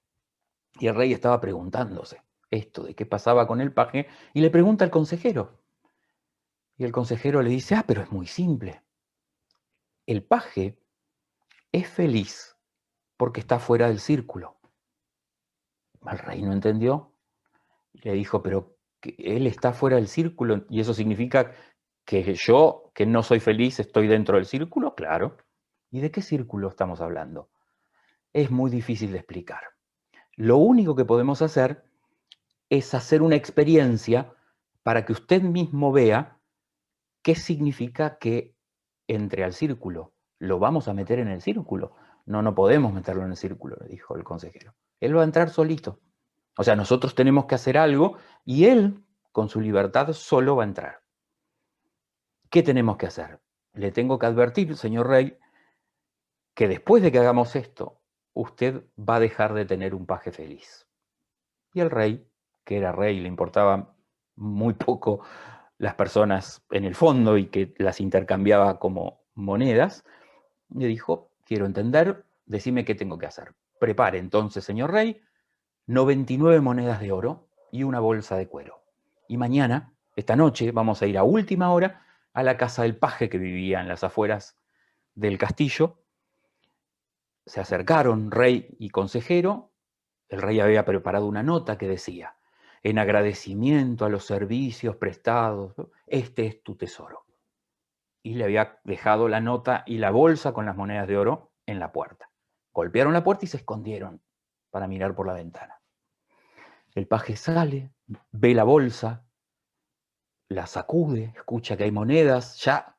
y el rey estaba preguntándose esto de qué pasaba con el paje, y le pregunta al consejero. Y el consejero le dice, pero es muy simple. El paje es feliz porque está fuera del círculo. El rey no entendió. Le dijo, pero que él está fuera del círculo y eso significa que yo, que no soy feliz, estoy dentro del círculo. Claro. ¿Y de qué círculo estamos hablando? Es muy difícil de explicar. Lo único que podemos hacer es hacer una experiencia para que usted mismo vea qué significa que entre al círculo. lo vamos a meter en el círculo. No, no podemos meterlo en el círculo, le dijo el consejero. Él va a entrar solito. O sea, nosotros tenemos que hacer algo y él, con su libertad, solo va a entrar. ¿Qué tenemos que hacer? Le tengo que advertir, señor rey, que después de que hagamos esto, usted va a dejar de tener un paje feliz. Y el rey, que era rey, le importaba muy poco las personas en el fondo y que las intercambiaba como monedas, le dijo, quiero entender, decime qué tengo que hacer. Prepare entonces, señor rey, 99 monedas de oro y una bolsa de cuero. Y mañana, esta noche, vamos a ir a última hora a la casa del paje que vivía en las afueras del castillo. Se acercaron rey y consejero. El rey había preparado una nota que decía, en agradecimiento a los servicios prestados, este es tu tesoro. Y le había dejado la nota y la bolsa con las monedas de oro en la puerta. Golpearon la puerta y se escondieron para mirar por la ventana. El paje sale, ve la bolsa, la sacude, escucha que hay monedas, ya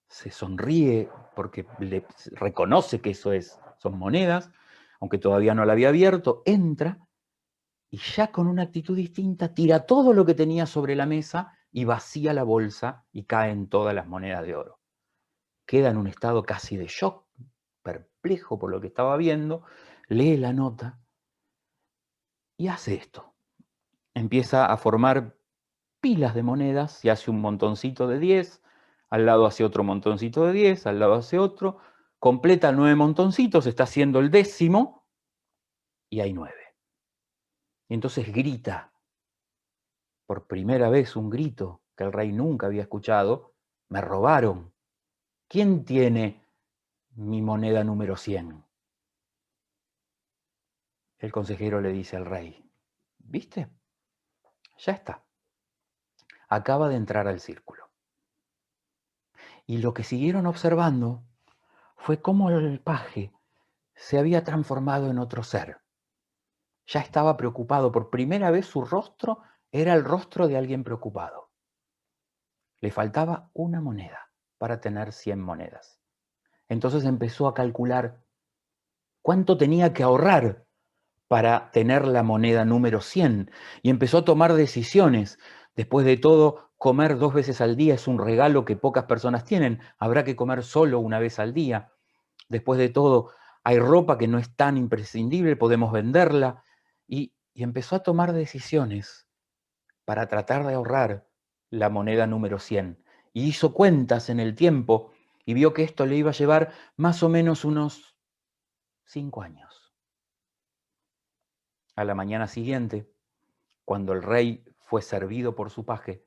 se sonríe porque le reconoce que son monedas, aunque todavía no la había abierto, entra y ya con una actitud distinta tira todo lo que tenía sobre la mesa y vacía la bolsa y caen todas las monedas de oro. Queda en un estado casi de shock, perplejo por lo que estaba viendo, lee la nota y hace esto. Empieza a formar pilas de monedas y hace un montoncito de 10, al lado hace otro montoncito de 10, al lado hace otro, completa 9 montoncitos, está haciendo el 10º y hay 9. Y entonces grita, por primera vez un grito que el rey nunca había escuchado, me robaron. ¿Quién tiene mi moneda número 100? El consejero le dice al rey, ¿viste? Ya está. Acaba de entrar al círculo. Y lo que siguieron observando fue cómo el paje se había transformado en otro ser. Ya estaba preocupado. Por primera vez su rostro era el rostro de alguien preocupado. Le faltaba una moneda para tener 100 monedas. Entonces empezó a calcular cuánto tenía que ahorrar para tener la moneda número 100 y empezó a tomar decisiones. Después de todo, comer 2 veces al día es un regalo que pocas personas tienen. Habrá que comer solo una vez al día. Después de todo, hay ropa que no es tan imprescindible, podemos venderla. Y empezó a tomar decisiones para tratar de ahorrar la moneda número 100. Y hizo cuentas en el tiempo y vio que esto le iba a llevar más o menos unos 5 años. A la mañana siguiente, cuando el rey fue servido por su paje,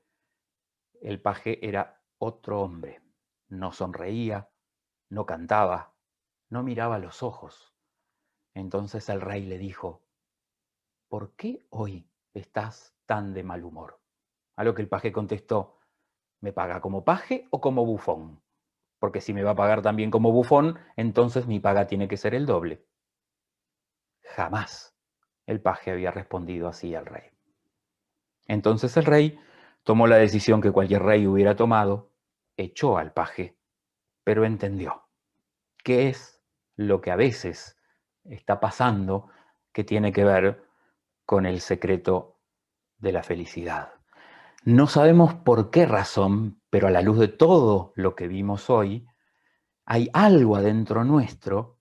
el paje era otro hombre. No sonreía, no cantaba, no miraba a los ojos. Entonces el rey le dijo, ¿por qué hoy estás tan de mal humor? A lo que el paje contestó, ¿me paga como paje o como bufón? Porque si me va a pagar también como bufón, entonces mi paga tiene que ser el doble. Jamás el paje había respondido así al rey. Entonces el rey tomó la decisión que cualquier rey hubiera tomado, echó al paje, pero entendió qué es lo que a veces está pasando que tiene que ver con el secreto de la felicidad. No sabemos por qué razón, pero a la luz de todo lo que vimos hoy, hay algo adentro nuestro,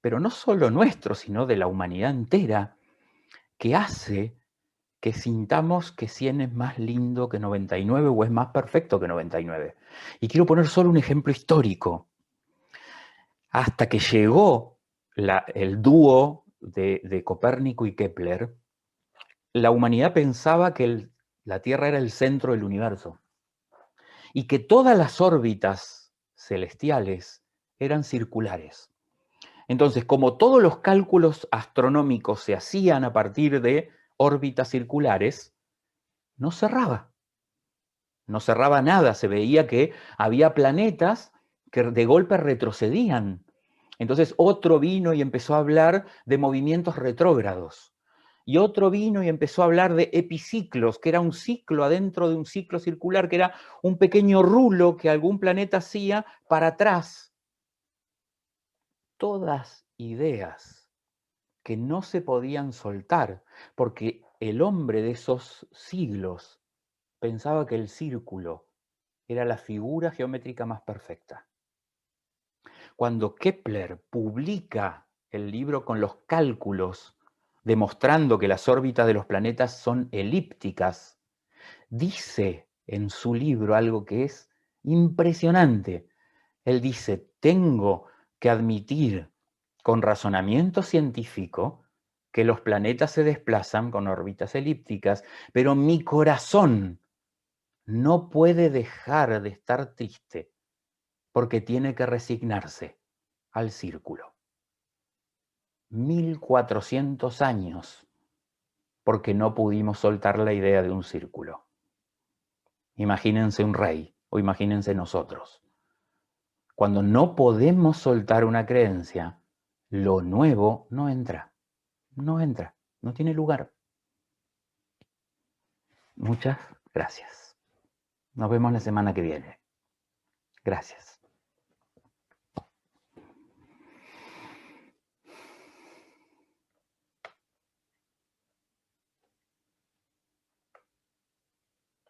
pero no solo nuestro, sino de la humanidad entera, que hace que sintamos que 100 es más lindo que 99 o es más perfecto que 99. Y quiero poner solo un ejemplo histórico. Hasta que llegó el dúo de Copérnico y Kepler, la humanidad pensaba que la Tierra era el centro del universo y que todas las órbitas celestiales eran circulares. Entonces, como todos los cálculos astronómicos se hacían a partir de órbitas circulares, no cerraba. No cerraba nada, se veía que había planetas que de golpe retrocedían. Entonces otro vino y empezó a hablar de movimientos retrógrados. Y otro vino y empezó a hablar de epiciclos, que era un ciclo adentro de un ciclo circular, que era un pequeño rulo que algún planeta hacía para atrás. todas ideas que no se podían soltar, porque el hombre de esos siglos pensaba que el círculo era la figura geométrica más perfecta. Cuando Kepler publica el libro con los cálculos demostrando que las órbitas de los planetas son elípticas, dice en su libro algo que es impresionante. Él dice, tengo que admitir con razonamiento científico que los planetas se desplazan con órbitas elípticas, pero mi corazón no puede dejar de estar triste porque tiene que resignarse al círculo. 1400 años porque no pudimos soltar la idea de un círculo. Imagínense un rey o imagínense nosotros. Cuando no podemos soltar una creencia, lo nuevo no entra, no tiene lugar. Muchas gracias. Nos vemos la semana que viene. Gracias.